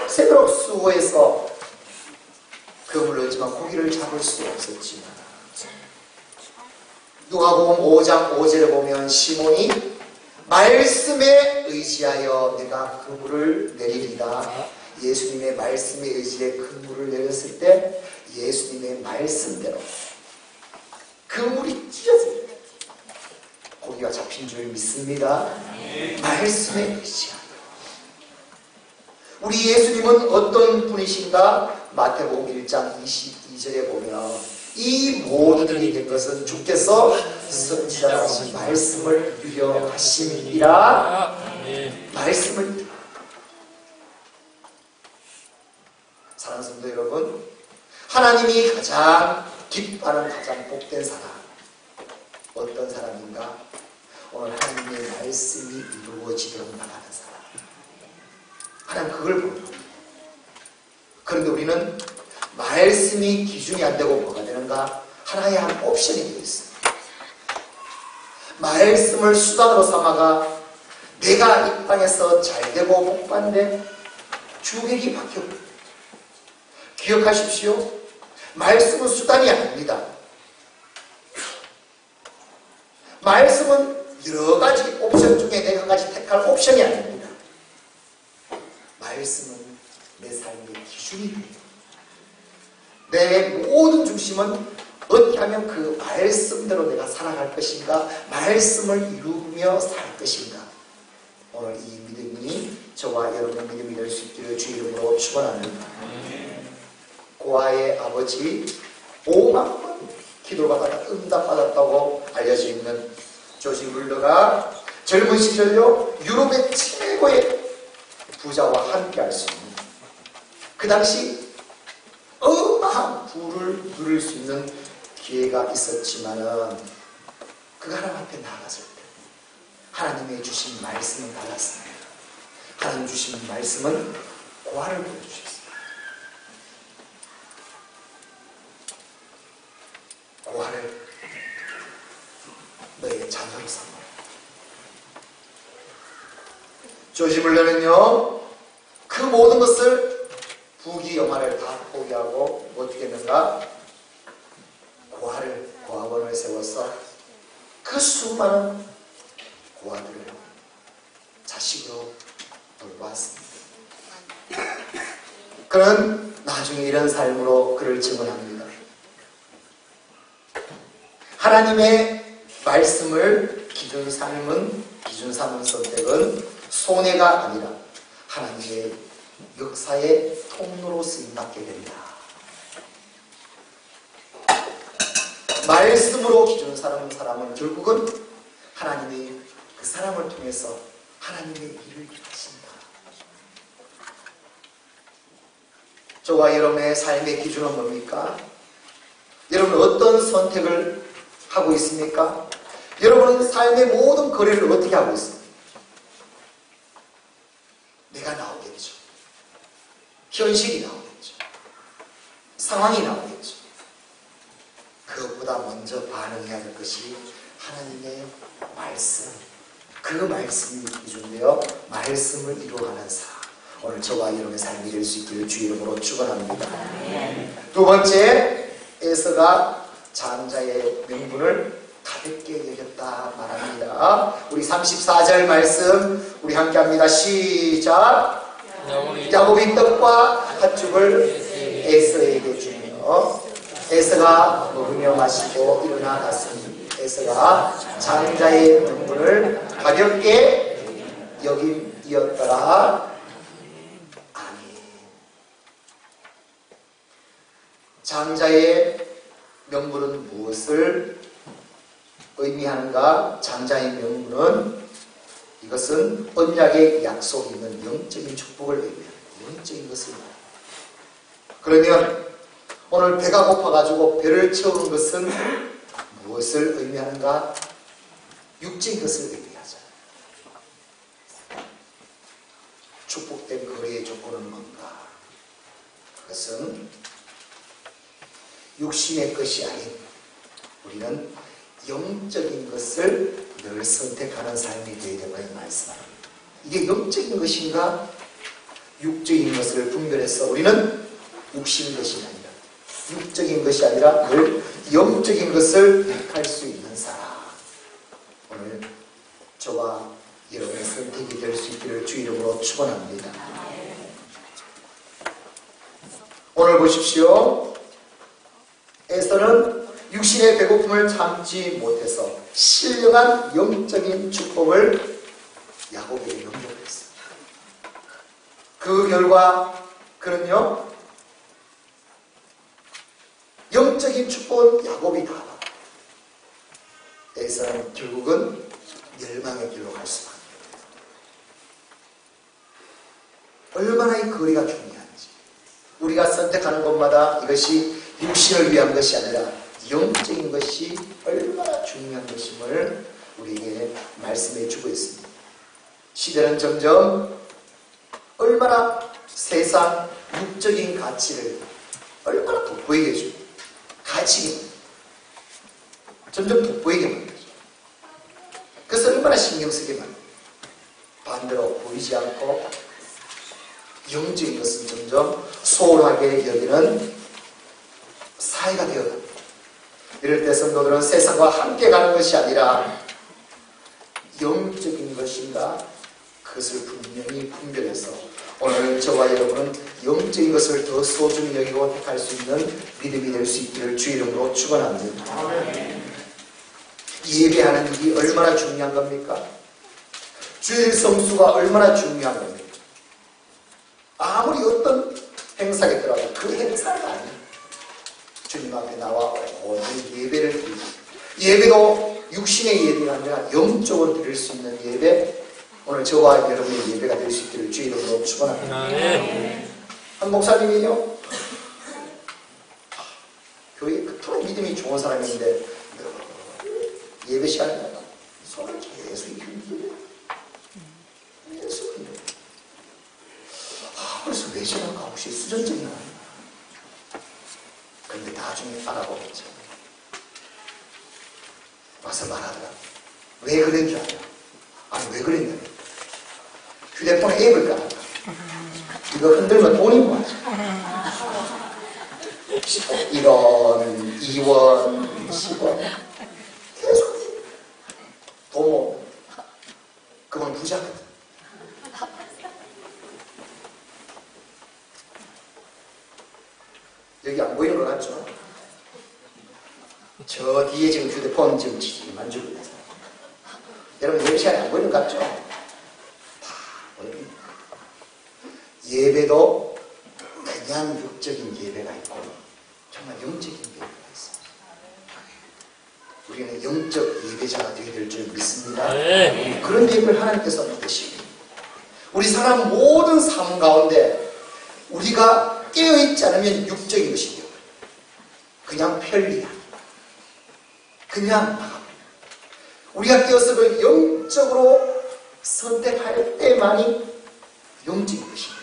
새벽 수고해서 그물을 넣지만 고기를 잡을 수 없었지만 누가복음 5장 5절에 보면 시몬이 말씀에 의지하여 내가 그물을 내리리다. 예수님의 말씀에 의지해 그물을 내렸을 때 예수님의 말씀대로 그물이 찢어집니다. 고기가 잡힌 줄 믿습니다. 말씀에 의지하여 우리 예수님은 어떤 분이신가? 마태복음 1장 22절에 보면 이 모든 일이 된 것은 주께서 선지자라신 말씀을 이루하심이라. 말씀을. 사랑하는 성도 여러분, 하나님이 가장 기뻐하는 가장 복된 사람 어떤 사람인가? 오늘 하나님의 말씀이 이루어지도록 나가는 사람. 하나님 그걸 보는. 그런데 우리는 말씀이 기준이 안 되고 뭐가 되는가? 하나의 한 옵션이 되어 있습니다. 말씀을 수단으로 삼아가 내가 이 땅에서 잘되고 복받는 주객이 바뀌고. 기억하십시오. 말씀은 수단이 아닙니다. 말씀은 여러 가지 옵션 중에 내가 한 가지 택할 옵션이 아닙니다. 말씀은 내 삶의 기준이 됩니다. 내 모든 중심은 어떻게 하면 그 말씀대로 내가 살아갈 것인가, 말씀을 이루며 살 것인가. 오늘 이 믿음이 저와 여러분의 믿음이 될 수 있기를 주 이름으로 축원합니다. 고아의 아버지 5만 번 기도받다가 응답받았다고 알려져 있는 조지 물러가 젊은 시절요 유럽의 최고의 부자와 함께 할 수 있는, 그 당시 어마한 부를 누릴 수 있는 기회가 있었지만은 그가 하나님 앞에 나아갔을 때 하나님의 주신 말씀을 받았습니다. 하나님 주신 말씀은 고아를 보여주셨습니다. 고아를 너의 자녀로 삼아. 조지 물러는요 그 모든 것을 부귀 영화를 다 포기하고 어떻게 했는가? 고아원을 세워서 그 수많은 고아들을 자식으로 돌보았습니다. 그는 나중에 이런 삶으로 그를 증언합니다. 하나님의 말씀을 기준 삼은 선택은 손해가 아니라 하나님의 역사의 통로로 쓰임받게 된다. 말씀으로 기준 삼은 사람은 결국은 하나님이 그 사람을 통해서 하나님의 일을 하신다. 저와 여러분의 삶의 기준은 뭡니까? 여러분 어떤 선택을 하고 있습니까? 여러분은 삶의 모든 거래를 어떻게 하고 있습니까? 내가 나오겠죠. 현실이 나오겠죠. 상황이 나오겠죠. 그것보다 먼저 반응해야 될 것이 하나님의 말씀. 그 말씀이 기준되어 말씀을 이루어가는 삶. 오늘 저와 여러분의 삶이 될 수 있기를 주 이름으로 축원합니다. 두 번째, 에서가 장자의 명분을 가볍게 여겼다 말합니다. 우리 34절 말씀 우리 함께 합니다. 시작. 야곱이 떡과 팥죽을 에서에게 주며 에서가 먹으며 마시고 일어나 갔으니 에서가 장자의 명분을 가볍게 여김이었더라. 아멘. 장자의 명분은 무엇을 의미하는가? 장자의 명분은 이것은 언약의 약속이 있는 영적인 축복을 의미합니다. 영적인 것을 말합니다. 그러면 오늘 배가 고파가지고 배를 채우는 것은 무엇을 의미하는가? 육적인 것을 의미하죠. 축복된 거래의 조건은 뭔가? 그것은 육신의 것이 아닌 우리는 영적인 것을 늘 선택하는 삶이 되어야 된다는 말씀합니다. 이게 영적인 것인가? 육적인 것을 분별해서 우리는 육신의 것이 아니라 육적인 것이 아니라 늘 영적인 것을 택할 수 있는 사람. 오늘 저와 여러분의 선택이 될 수 있기를 주 이름으로 축원합니다. 오늘 보십시오. 에서는 육신의 배고픔을 참지 못해서 신령한 영적인 축복을 야곱에게 넘겨버렸습니다. 그 결과 그는요 영적인 축복은 야곱이 다 받아. 에사는 결국은 멸망의 길로 갈 수밖에 없어요. 얼마나 이 거리가 중요한지. 우리가 선택하는 것마다 이것이 육신을 위한 것이 아니라 영적인 것이 얼마나 중요한 것임을 우리에게 말씀해 주고 있습니다. 시대는 점점 얼마나 세상 육적인 가치를 얼마나 돋보이게 해줍니다. 가치가 점점 돋보이게 만들죠. 그래서 얼마나 신경 쓰게 만듭니다. 반대로 보이지 않고 영적인 것은 점점 소홀하게 여기는 사회가 되어갑니다. 이럴 때 성도들은 세상과 함께 가는 것이 아니라 영적인 것인가 그것을 분명히 분별해서 오늘 저와 여러분은 영적인 것을 더 소중히 여기고 택할 수 있는 믿음이 될 수 있기를 주 이름으로 축원합니다. 예배하는 일이 얼마나 중요한 겁니까? 주일 성수가 얼마나 중요한 겁니까? 아무리 어떤 행사가 있더라도 그 행사가 아니에요. 주님 앞에 나와 오늘 예배를 드리고, 예배도 육신의 예배가 아니라 영적으로 드릴 수 있는 예배, 오늘 저와 여러분의 예배가 될 수 있기를 주 이름으로 축원합니다. 한 목사님이요, 교회 그토록 믿음이 좋은 사람인데 예배 시간에 손을 계속 흔들어요. 계속 흔들어요. 그래서 왜 저런가 혹시 수전증이 나요? 그런데 나중에 알아보겠죠. 와서 말하더라. 왜 그런 줄 알아요? 아니 왜 그랬냐면 휴대폰에 앱을 깔았다. 이거 흔들면 돈이 모아져. 1원, 2원, 10원 계속 돈 모으면 그건 부자거든. 여기 안 보이는 것 같죠? 저 뒤에 지금 휴대폰 지금 지지만 주고 있어요. 여러분 예배 시간에 안 보이는 것 같죠? 다 보입니다. 예배도 그냥 육적인 예배가 있고 정말 영적인 예배가 있습니다. 우리는 영적 예배자가 되어야 될 줄 믿습니다. 그런 예배를 하나님께서 받으시고 우리 사람 모든 삶 가운데 우리가 깨어있지 않으면 육적인 것이 되어요. 그냥 편리야. 그냥 나갑니다. 우리가 깨어서 그 영적으로 선택할 때만이 영적인 것입니다.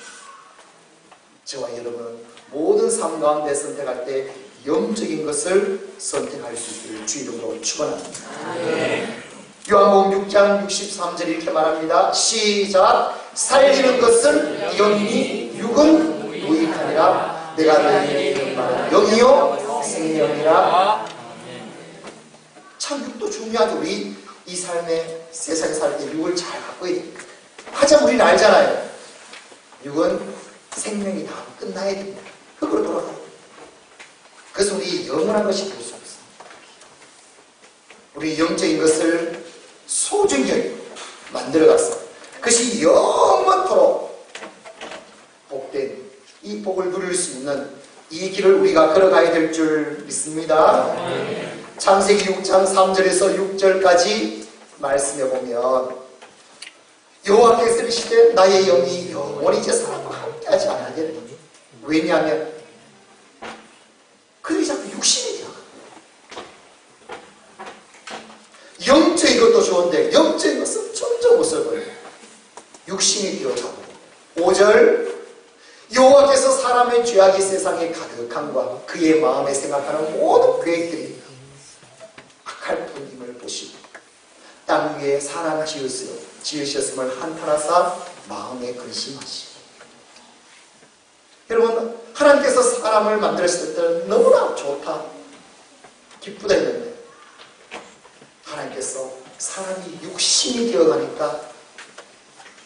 저와 여러분은 모든 삶 가운데 선택할 때 영적인 것을 선택할 수 있기를 주 이름으로 축원합니다. 요한복음 6장 63절 이렇게 말합니다. 시작. 살리는 것은 영이니 육은 무익하니라. 내가 너희에게 이른 말은 영이요 생명이라. 참 육도 중요하죠. 우리 이 삶에 세상에 살 때 육을 잘 바꿔야 됩니다. 하자 우리는 알잖아요. 육은 생명이 다 끝나야 됩니다. 흙으로 돌아가요. 그래서 우리 영원한 것이 될 수 없습니다. 우리 영적인 것을 소중히 만들어갔어. 그것이 영원토록 복된 이 복을 누릴 수 있는 이 길을 우리가 걸어가야 될 줄 믿습니다. 창세기 6장 3절에서 6절까지 말씀해 보면 여호와께서 이르시되 나의 영이 영원히 이제 사람과 함께하지 않으리라. 왜냐하면 그들이 자꾸 육신이 되어가. 영적인 것도 좋은데 영적인 것은 점점 못써 버려요. 육신이 되어가고 5절 여호와께서 사람의 죄악이 세상에 가득함과 그의 마음에 생각하는 모든 계획들이 악할 뿐임을 보시고 땅 위에 사람 지으셨음을 한탄하사 마음에 근심하시고. 여러분 하나님께서 사람을 만들었을 때는 너무나 좋다 기쁘다 했는데 하나님께서 사람이 육신이 되어가니까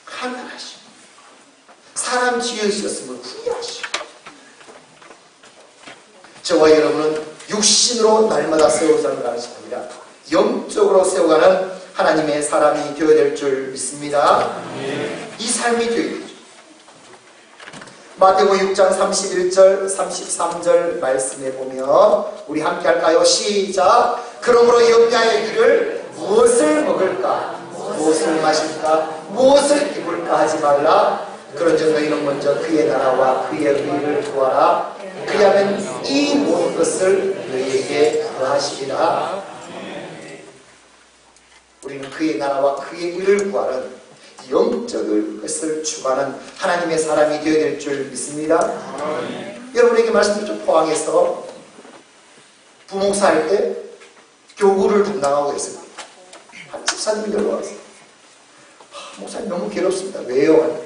한탄하시고 사람 지으셨음을 후회하시고. 저와 여러분은 육신으로 날마다 세워가는 것이 아니라 영적으로 세워가는 하나님의 사람이 되어야 될 줄 믿습니다. 이 삶이 되어야 되죠. 마태복음 6장 31절 33절 말씀에 보면 우리 함께 할까요? 시작. 그러므로 염려의 길을 무엇을 먹을까? 무엇을 마실까? 무엇을 입을까 하지 말라. 그런즉 너희는 먼저 그의 나라와 그의 의를 구하라. 그리하면 이 모든 것을 너희에게 더하시리라. 우리는 그의 나라와 그의 의를 구하는 영적인 것을 추구하는 하나님의 사람이 되어야 될 줄 믿습니다. 여러분에게 말씀을 좀 포항해서 부목사 할 때 교구를 담당하고 있습니다. 한 집사님이 들어와서 목사님 너무 괴롭습니다. 왜요?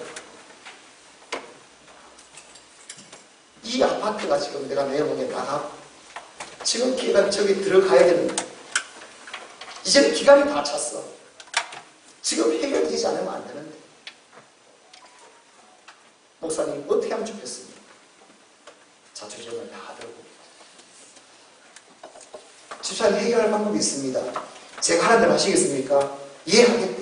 이 아파트가 지금 내가 내일 오면 나가 지금 기간 저기 들어가야 되는데 이제 기간이 다 찼어. 지금 해결되지 않으면 안 되는데 목사님 어떻게 하면 좋겠습니까? 자초지종을 다 들고 집사님 해결할 방법이 있습니다. 제가 하는 대로 하시겠습니까? 이해하겠다.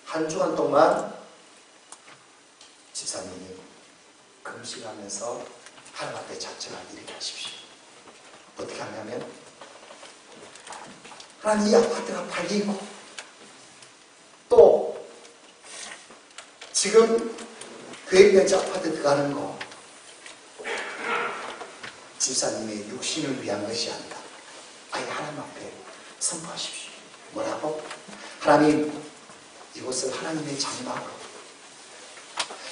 한 주간 동안 집사님이 금식하면서 하나님 앞에 작정하게 이렇게 하십시오. 어떻게 하냐면 하나님 이 아파트가 팔리고 또 지금 계획된 아파트 들어가는 거 집사님의 육신을 위한 것이 아니라 아예 하나님 앞에 선포하십시오. 뭐라고? 하나님 이곳을 하나님의 장막으로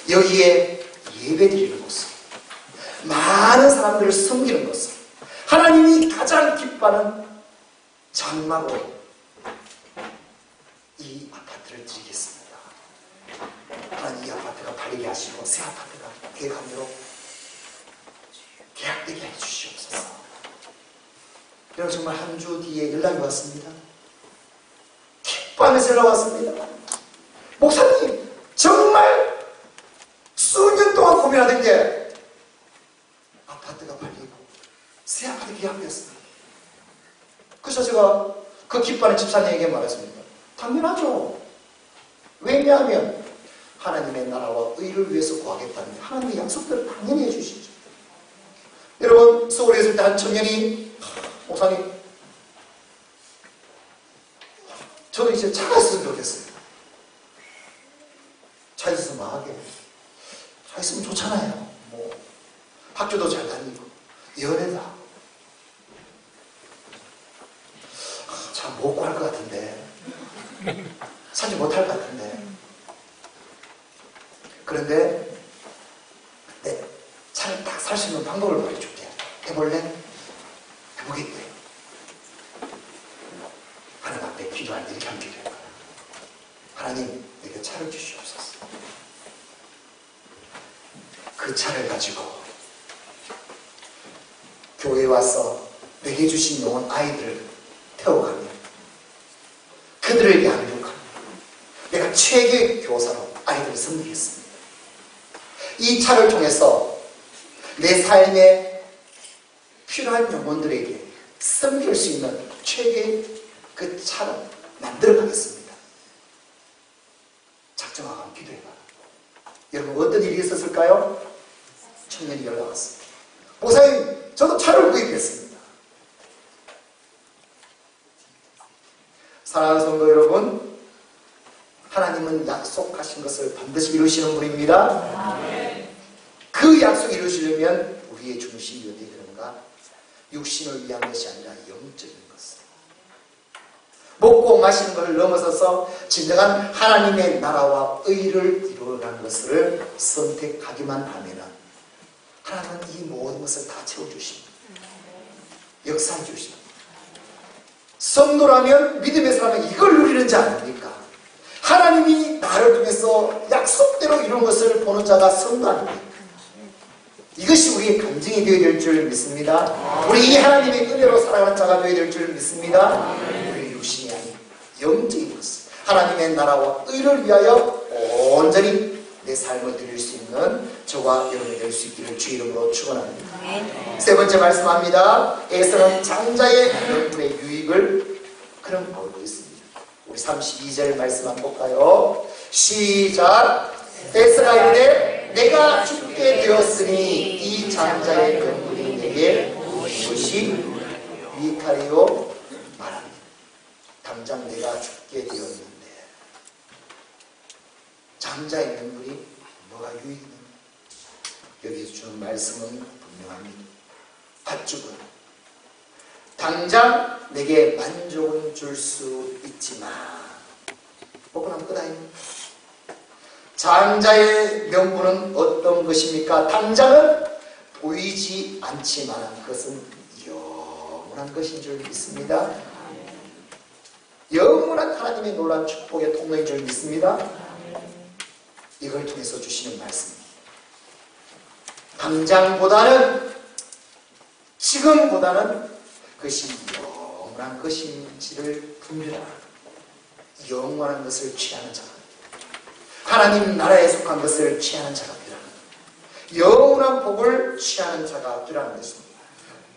여기에 예배드리는 곳을 많은 사람들을 섬기는 것을 하나님이 가장 기뻐하는 장막으로 이 아파트를 드리겠습니다. 하나님 이 아파트가 팔리게 하시고 새 아파트가 계획함으로 계약되게 해주시옵소서. 여러분 정말 한 주 뒤에 연락이 왔습니다. 기뻐하면서 연락 왔습니다. 목사님 정말 수년 동안 고민하던 게 아파트가 팔리고 새 아파트 계약됐습니다. 그래서 제가 그 기뻐하는 집사님에게 말했습니다. 당연하죠. 왜냐하면 하나님의 나라와 의를 위해서 구하겠다는데 하나님의 약속들을 당연히 해주시죠. 여러분 서울에 있을 때 한 청년이 목사님 저도 이제 차가 있으면 좋겠어요. 차 있어서 망하게 차 있으면 좋잖아요. 뭐 학교도 잘 다니고 연애다 참 못 구할 것 같은데 사지 못할 것 같은데 그런데 네, 차를 딱 살 수 있는 방법을 말해줄게. 해볼래? 해보겠대. 하나님 앞에 기도할 때 이렇게 하면 기도할 거야. 하나님 내게 차를 주시옵소서. 그 차를 가지고 교회에 와서 내게 주신 영혼 아이들을 태워가며 그들에게 안육하며 내가 최고의 교사로 아이들을 섬기겠습니다. 이 차를 통해서 내 삶에 필요한 영혼들에게 섬길 수 있는 최고의 그 차를 만들어 가겠습니다. 작정하고 기도해봐. 여러분 어떤 일이 있었을까요? 청년이 연락 왔습니다. 목사님 저도 차를 구입했습니다. 사랑하는 성도 여러분, 하나님은 약속하신 것을 반드시 이루시는 분입니다. 그 약속 이루시려면 우리의 중심이 어디에 되는가? 육신을 위한 것이 아니라 영적인 것을 먹고 마시는 것을 넘어서서 진정한 하나님의 나라와 의를 이루어가는 것을 선택하기만 하면 하나님은 이 모든 것을 다 채워주십니다. 역사해 주십니다. 성도라면 믿음의 사람은 이걸 누리는 자 아닙니까? 하나님이 나를 통해서 약속대로 이룬 것을 보는 자가 성도 아닙니까? 이것이 우리의 간증이 되어야 될 줄 믿습니다. 우리 이 하나님의 은혜로 살아가는 자가 되어야 될 줄 믿습니다. 우리 육신이 아닌 영적인 것을 하나님의 나라와 의를 위하여 온전히 내 삶을 드릴 수 있는 저와 여러분이 될 수 있기를 주 이름으로 축원합니다. 세 번째 말씀합니다. 에서는 장자의 명분의 유익을 그럼 보고 있습니다. 우리 32절 말씀 한번 볼까요? 시작. 에스라 이르되 내가 죽게 되었으니 이 장자의 명분이 내게 무엇이 미카리오 말합니다. 당장 내가 죽게 되었는데 장자의 명분이 뭐가 유익이냐? 여기서 주는 말씀은 분명합니다. 팥죽은 당장 내게 만족은 줄 수 있지만 먹고 나면 끝 아닙니까? 장자의 명분은 어떤 것입니까? 당장은 보이지 않지만 그것은 영원한 것인 줄 믿습니다. 영원한 하나님의 놀라운 축복의 통로인 줄 믿습니다. 이걸 통해서 주시는 말씀입니다. 당장보다는 지금보다는 그것이 영원한 것인지를 분별하라. 영원한 것을 취하는 자가, 하나님 나라에 속한 것을 취하는 자가 되라는 거예요. 영원한 복을 취하는 자가 되라는 것입니다.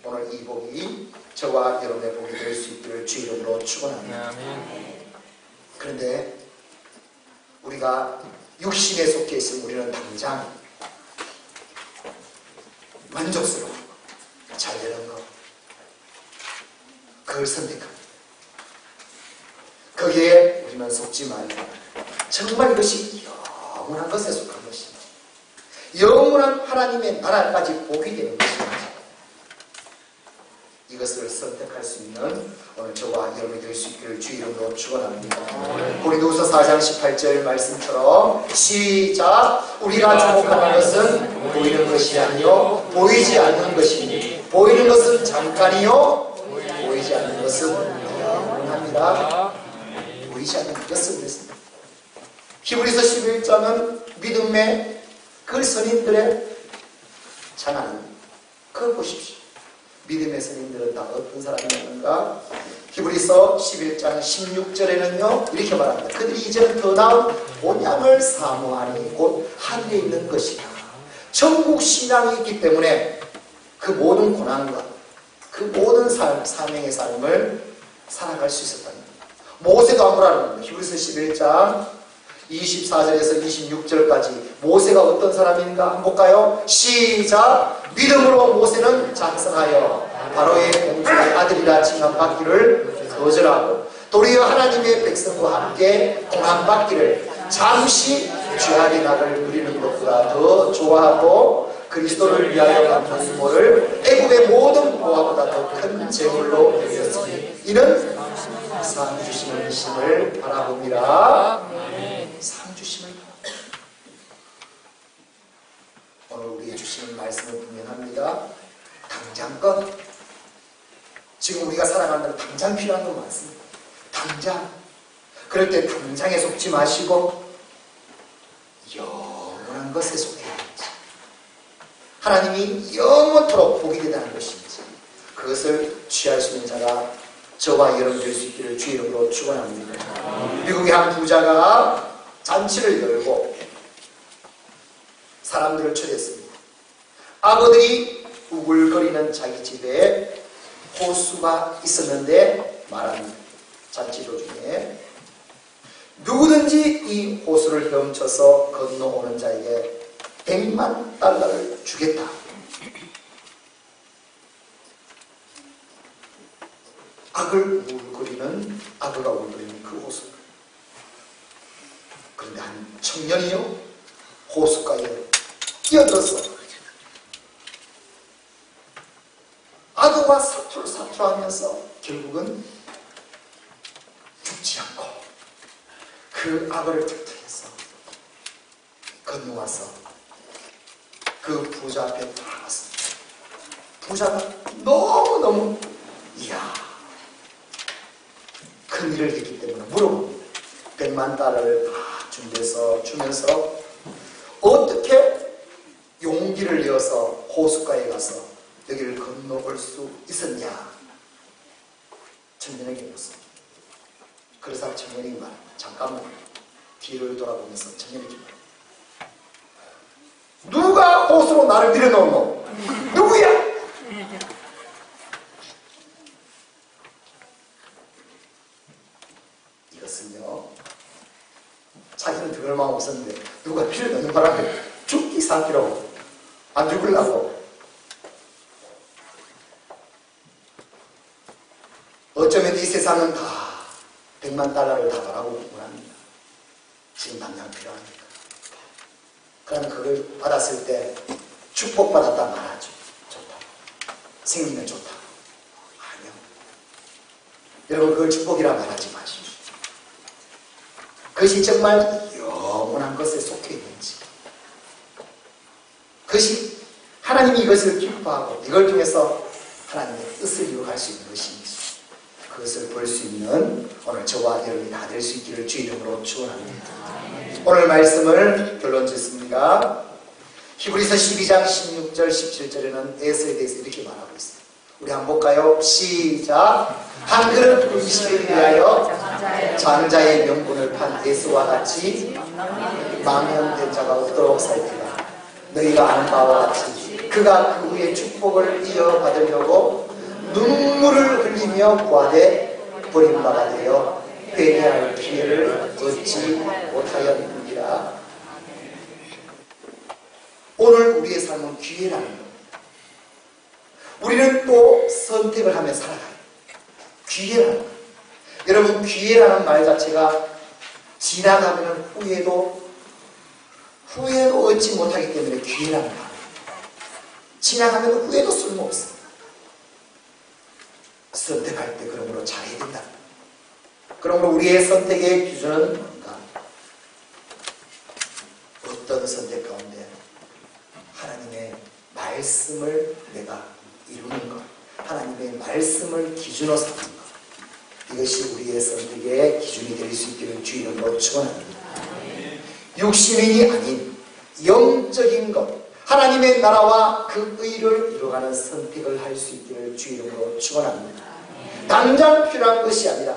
오늘 이 복이 저와 여러분의 복이 될 수 있기를 주 이름으로 축원합니다. 그런데 우리가 육신에 속해 있으면 우리는 당장 만족스러운 거, 잘 되는 거, 그걸 선택합니다. 거기에 우리는 속지 말고 정말 이것이 영원한 것에 속한 것입니다. 영원한 하나님의 나라까지 복이 되는 것입니다. 이것을 선택할 수 있는 오늘 저와 여러분이 될 수 있기를 주 이름으로 축원합니다. 고린도후서 4장 18절 말씀처럼 시작. 우리가 주목하는 것은 보이는 것이 아니요 보이지 않는 것이니 보이는 것은 잠깐이요 보이지 않는 것은 영원합니다. 보이지 않는 것을 그랬습니다. 히브리서 11장은 믿음의 그 선인들의 찬양입니다. 그걸 보십시오. 믿음의 선인들은 다 어떤 사람이었는가? 히브리서 11장 16절에는요 이렇게 말합니다. 그들이 이제는 더 나은 본향을 사모하니 곧 하늘에 있는 것이다. 천국 신앙이 있기 때문에 그 모든 고난과 그 모든 사명의 삶을 살아갈 수 있었다는 겁니다. 모세도 안 보라는 겁니다. 히브리서 11장 24절에서 26절까지 모세가 어떤 사람인가 한번 볼까요? 시작. 믿음으로 모세는 작성하여 바로의 공주의 아들이라 칭함받기를 거절하고 도리어 하나님의 백성과 함께 공함받기를 잠시 죄악의 낙을 누리는 것보다 더 좋아하고 그리스도를 위하여 갚는 수모를 애굽의 모든 보화보다 더 큰 재물로 여겼으니 이는 상 주시는 신을 바라봅니다. 상 주심을 바라봅니다. 오늘 우리에게 주시는 말씀은 분명합니다. 당장껏 지금 우리가 살아가는 데는 당장 필요한 건 많습니다. 당장. 그럴 때 당장에 속지 마시고 영원한 것에 속해야지. 하나님이 영원토록 복이 되다는 것인지 그것을 취할 수 있는 자가 저와 여러분 될 수 있기를 주 이름으로 축원합니다. 미국의 한 부자가 잔치를 열고 사람들을 초대했습니다. 아버들이 우글거리는 자기 집에 호수가 있었는데 말합니다. 잔치 도중에 누구든지 이 호수를 헤엄쳐서 건너오는 자에게 $100만 주겠다. 악어가 울거리는 그 호수. 그런데 한 청년이요 호숫가에 뛰어들어서 악어와 사투하면서 결국은 죽지 않고 그 악어를 탁탁해서 건너와서 그 부자 앞에 딱 왔습니다. 부자가 너무너무 이야 큰 일을 했기 때문에 물어봅니다. $100만 다 준비해서 주면서 어떻게 용기를 내어서 호숫가에 가서 여기를 건너올 수 있었냐? 청년에게 묻습니다. 그래서 청년이 말합니다. 잠깐만 뒤를 돌아보면서 청년에게 말합니다. 누가 호수로 나를 밀어넣노? 누구야? 이것은요 자기는 들어갈 안 죽으려고. 어쩌면 이 세상은 다 100만 달러를 다 바라고 구분합니다. 지금 당장 필요합니까? 그럼 그걸 받았을 때 축복받았다 말하죠. 좋다. 생기면 좋다. 아니요. 여러분, 그걸 축복이라 말하지 마십시오. 그것이 정말 영원한 것에 속해 있는지, 그것이 하나님이 이것을 기뻐하고 이걸 통해서 하나님의 뜻을 이루어갈 수 있는 것인지, 그것을 볼 수 있는 오늘 저와 여러분이 다 될 수 있기를 주 이름으로 축원합니다. 오늘 말씀을 결론 짓습니다. 히브리서 12장 16절 17절에는 에서에 대해서 이렇게 말하고 있습니다. 우리 한번 볼까요? 시작. 한 그릇 음식을 위하여 장자의 명분을 판 에서와 같이 망령된 자가 없도록 살피라. 너희가 아는 바와 같이 그가 그 후에 축복을 이어받으려고 눈물을 흘리며 구하되 버림받아 되어 회개할 기회를 얻지 못하였느니라. 오늘 우리의 삶은 기회라는 겁니다. 우리는 또 선택을 하며 살아가요. 기회라는 겁니다. 여러분, 기회라는 말 자체가 지나가면 후회도 얻지 못하기 때문에 기회라는 말입니다. 지나가면 후회도 쓸모없습니다. 선택할 때 그러므로 잘해야 된다. 그러므로 우리의 선택의 기준은 뭔가? 어떤 선택 가운데 하나님의 말씀을 내가 이루는 것, 하나님의 말씀을 기준으로 삼는 것, 이것이 우리의 선택의 기준이 될 수 있기를 주 이름으로 축원합니다. 육신이 아닌 영적인 것, 하나님의 나라와 그 의를 이루어가는 선택을 할 수 있기를 주 이름으로 축원합니다. 당장 필요한 것이 아니라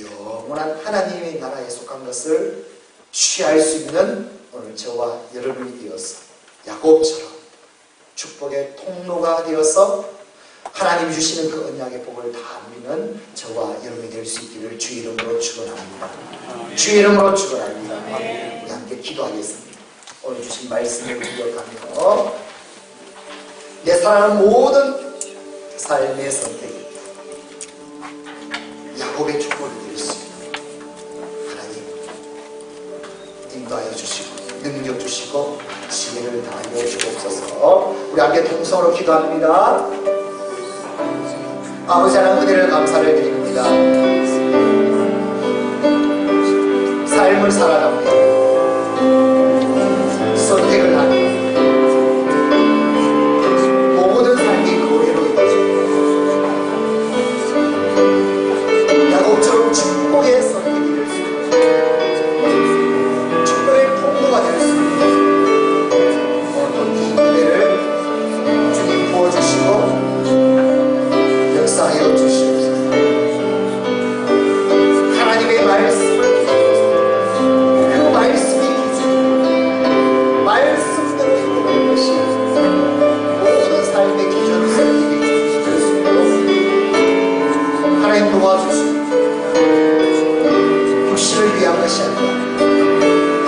영원한 하나님의 나라에 속한 것을 취할 수 있는 오늘 저와 여러분이 되어서 야곱처럼 축복의 통로가 되어서 하나님이 주시는 그 언약의 복을 다 누리는 저와 여러분이 될 수 있기를 주 이름으로 축원합니다. 주 이름으로 축원합니다. 우리 함께 기도하겠습니다. 오늘 주신 말씀을 기억하며 내 사랑하는 모든 삶의 선택이 야곱의 축복이 될 수 있는 하나님 인도하여 주시고 능력 주시고 지혜를 다하여 주옵소서. 우리 함께 통성으로 기도합니다. 아버지 하나님, 은혜를 감사를 드립니다. 삶을 살아갑니다. 선택을 하며 모든 삶이 거리로 이루어집니다. 야곱처럼 축복의 선택이 될 수 있는, 축복의 통로가 될 수 있는 오늘 이 은혜를 주님 부어주시고 역사하여 주시옵소서. 하나님의 말씀을 그 말씀이 기준, 말씀대로 행동하는 것이 모든 삶의 기준, 선택이 될 수 있도록 하나님 도와주시고, 육신을 위한 것이 아니라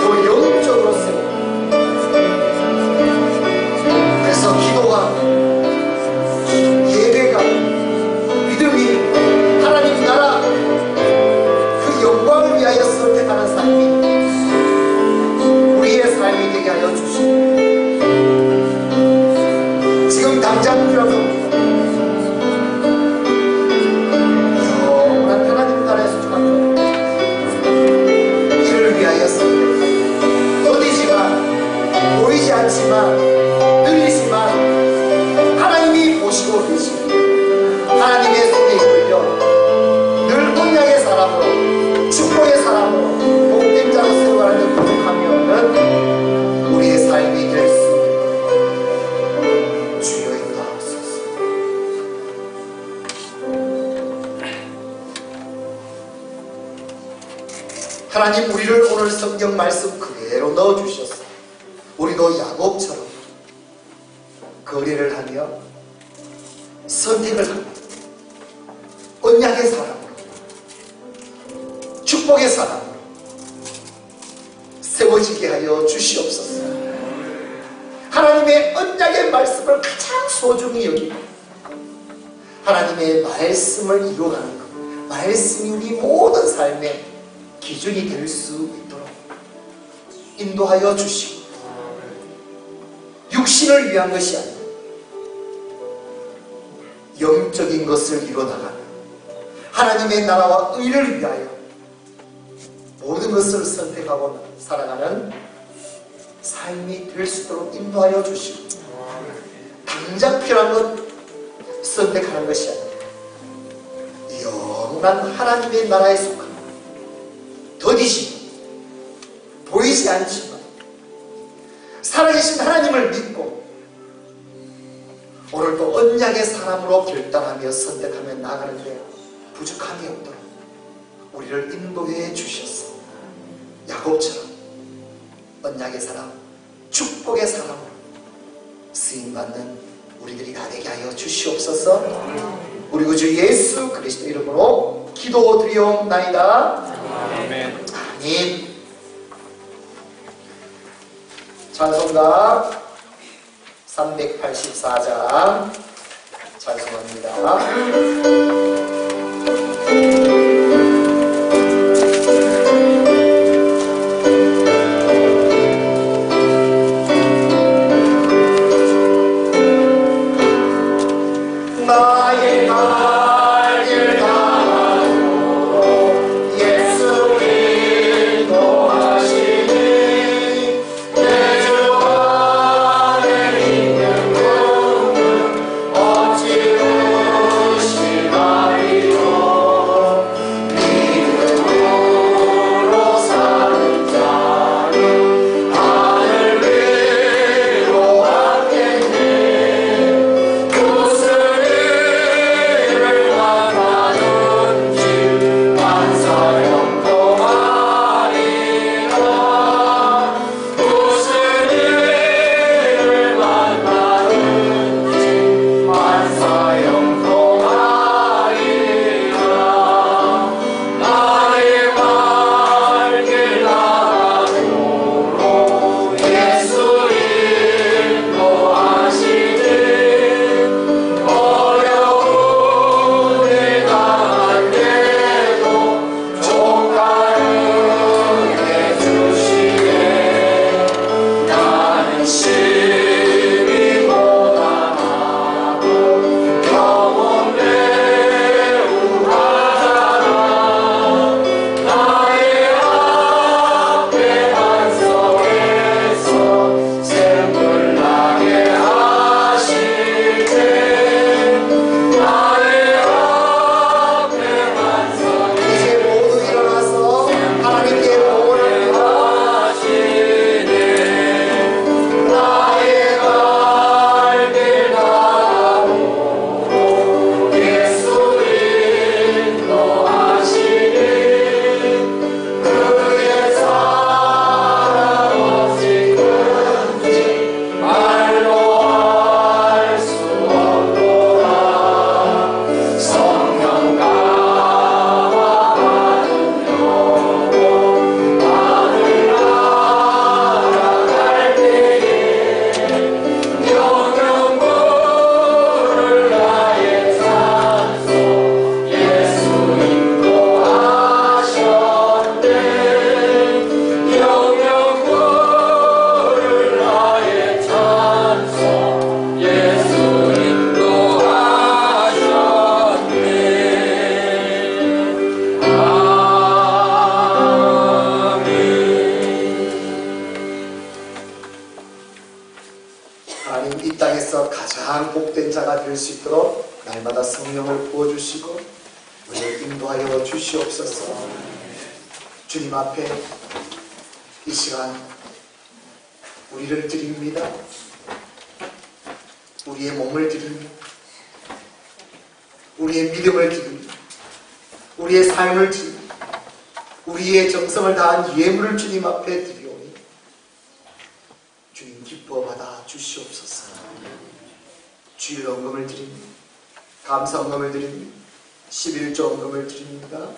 더 영적으로 세우고, 그래서 기도가, 예배가, 믿음이 하나님 나라 그 영광을 위하여 선택하는 삶이 우리의 삶이 되게 하여 주시고, 지금 당장 필요한 겁니다. 영원한 하나님 나라에서 주관하는 이를 위하여 선택, 더디지만 보이지 않지만 느리지만 하나님이 보시고 계시고 하나님의 손에 이끌려 늘 언약의 사람으로, 축복의 사람으로, 복된 자로 세워가는 부족함이 없는 우리의 삶이 될 수 있는 주여 인도하옵소서. 하나님, 우리를 오늘 성경 말씀 그대로 넣어주셨어. 우리도 야곱처럼 거래를 하며 선택을 합니다. 언약의 사람으로, 축복의 사람으로 세워지게 하여 주시옵소서. 하나님 하나님의 언약의 말씀을 가장 소중히 여기고 하나님의 말씀을 이루어가는 것, 말씀이 우리 모든 삶의 기준이 될 수 있도록 인도하여 주시고 육신을 위한 것이 아니라 영적인 것을 이루어나가는 하나님의 나라와 의를 위하여 모든 것을 선택하고 살아가는 삶이 될 수 있도록 인도하여 주시고 당장 필요한 것 선택하는 것이 아니라 영원한 하나님의 나라에 속한 더디지 보이지 않지만 살아계신 하나님을 믿고 오늘도 언약의 사람으로 결단하며 선택하며 나아가는데 부족함이 없도록 우리를 인도해 주셨어. 야곱처럼 언약의 사람, 축복의 사람으로 쓰임받는 우리들이 다 되게 하여 주시옵소서. 우리 구주 예수 그리스도 이름으로 기도드리옵나이다. 아멘. 찬송가 384장 찬송합니다. 나의 발길 가로 예수 인도하시니 내 주 안에 있는 꿈은 어찌 의심하리요. 믿음으로 사는 자는 하늘 위로 왔겠네. 가장 복된 자가 될 수 있도록 날마다 성령을 부어주시고 우리를 인도하여 주시옵소서. 주님 앞에 이 시간 우리를 드립니다. 우리의 몸을 드립니다. 우리의 믿음을 드립니다. 우리의 삶을 드립니다. 우리의 정성을 다한 예물을 주님 앞에 드리오니 주님 기뻐 받아 주시옵소서. 주일 헌금을 드립니다. 감사 헌금을 드립니다. 11조 헌금을 드립니다.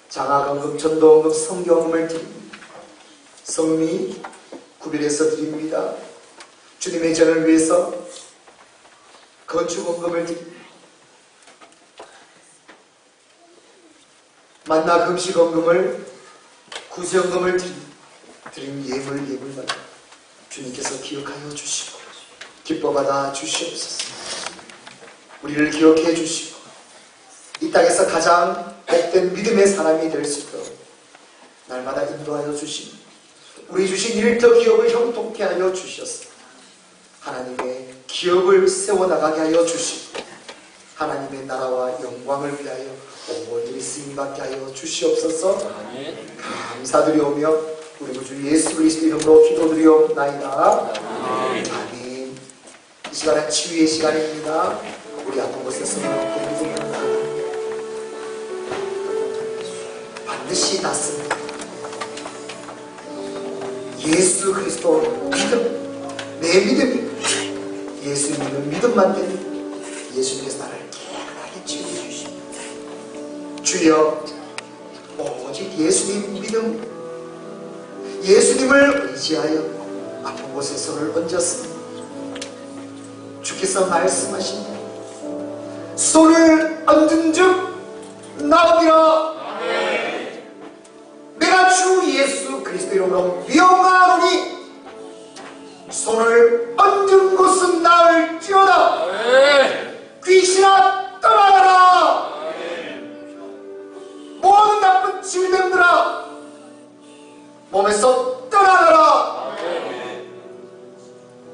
장학 헌금, 전도 헌금, 성교 헌금을 드립니다. 성미 구별해서 드립니다. 주님의 전을 위해서 건축원금을 드립니다. 만나 금식원금을 구제원금을 드린 예물마다 주님께서 기억하여 주시고 기뻐받아 주시옵소서. 우리를 기억해 주시고 이 땅에서 가장 복된 믿음의 사람이 될 수 있도록 날마다 인도하여 주시니 우리 주신 일터 기업을 형통케 하여 주셔서 하나님의 기업을 세워나가게 하여 주시고 하나님의 나라와 영광을 위하여 온전히 쓰임받게 하여 주시옵소서. 감사드리오며 우리 구주 예수 그리스도 이름으로 기도드리옵나이다. 아멘. 이 시간은 치유의 시간입니다. 우리 아픈 곳에서 반드시 낫습니다. 예수 그리스도 믿음, 내 믿음이 예수 믿는 믿음만 되니 예수님께서 나를 깨끗하게 치유해 주십니다. 주여, 오직 예수님 믿음, 예수님을 의지하여 아픈 곳에 손을 얹었습니다. 주께서 말씀하십니다. 손을 얹은 즉 나으리라. 내가 주 예수 그리스도 이름으로 명하노니 손을 얹은 곳은 나을지어다. 귀신아 떠나가라. 모든 나쁜 질병들아 몸에서 떠나가라.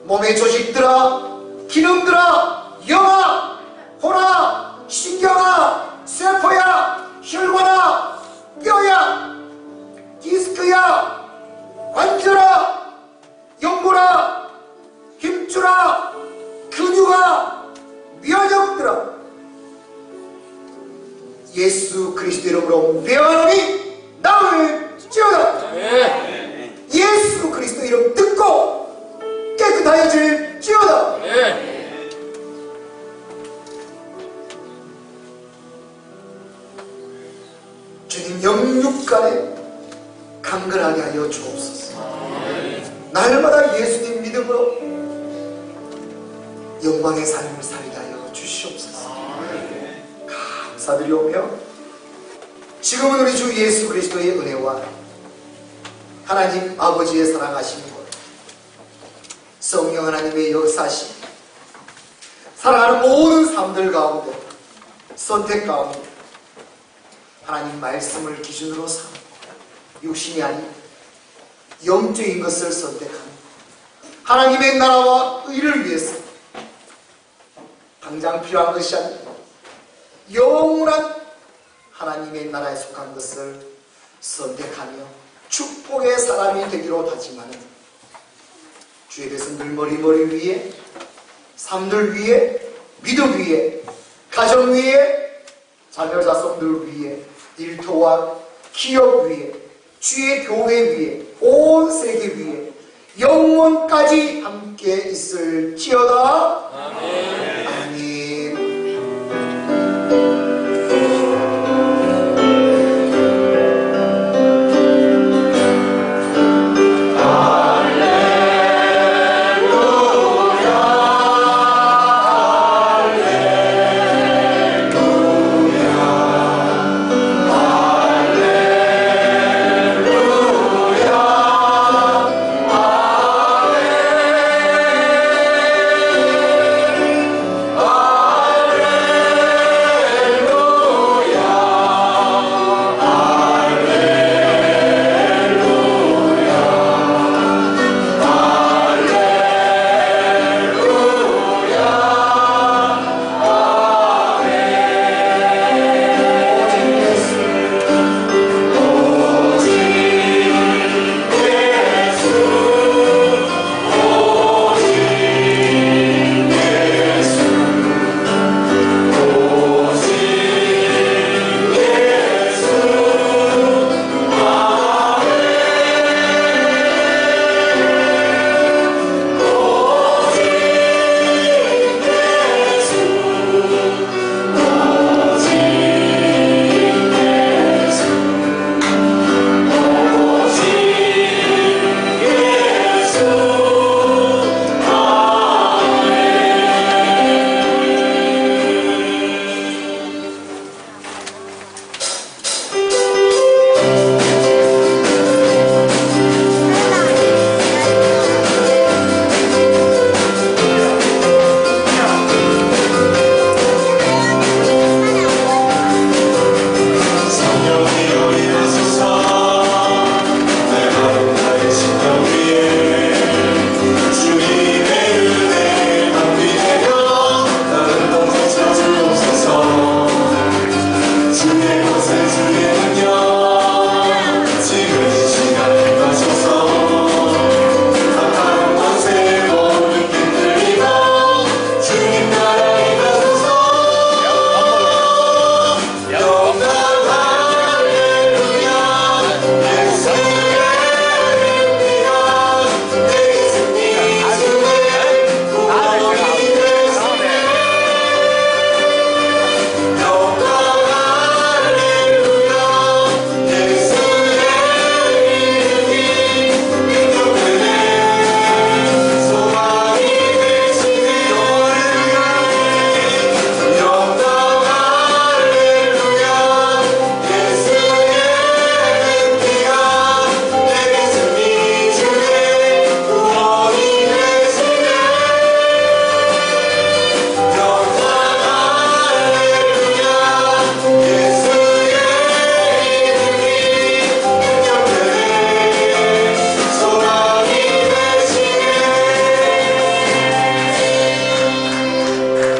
몸의 조직들아 기능들아 영아 호라 신경아 세포야 혈관아 뼈야 디스크야 관절아 연골아 힘줄아 근육아 면역들아 예수 그리스도 이름으로 명하노니 나을지어다. 예수 그리스도 이름 듣고 깨끗하여질지어다. 주님 영육간에 강건하게 하여 주옵소서. 날마다 예수님 믿음으로 영광의 삶을 살게 하여 주시옵소서. 감사드리오며 지금은 우리 주 예수 그리스도의 은혜와 하나님 아버지의 사랑하심과 성령 하나님의 역사심, 사랑하는 모든 사람들 가운데 선택 가운데 하나님 말씀을 기준으로 삼고 육신이 아닌 영적인 것을 선택하는 하나님의 나라와 의를 위해서 당장 필요한 것이 아니라 영원한 하나님의 나라에 속한 것을 선택하며 축복의 사람이 되기로 다짐하는 주의 백성들 머리 위에 삶들 위에 믿음 위에 가정 위에 자녀 자손들 위에 일터와 기업 위에 주의 교회 위에 온 세계 위에 영원까지 함께 있을지어다. 아멘.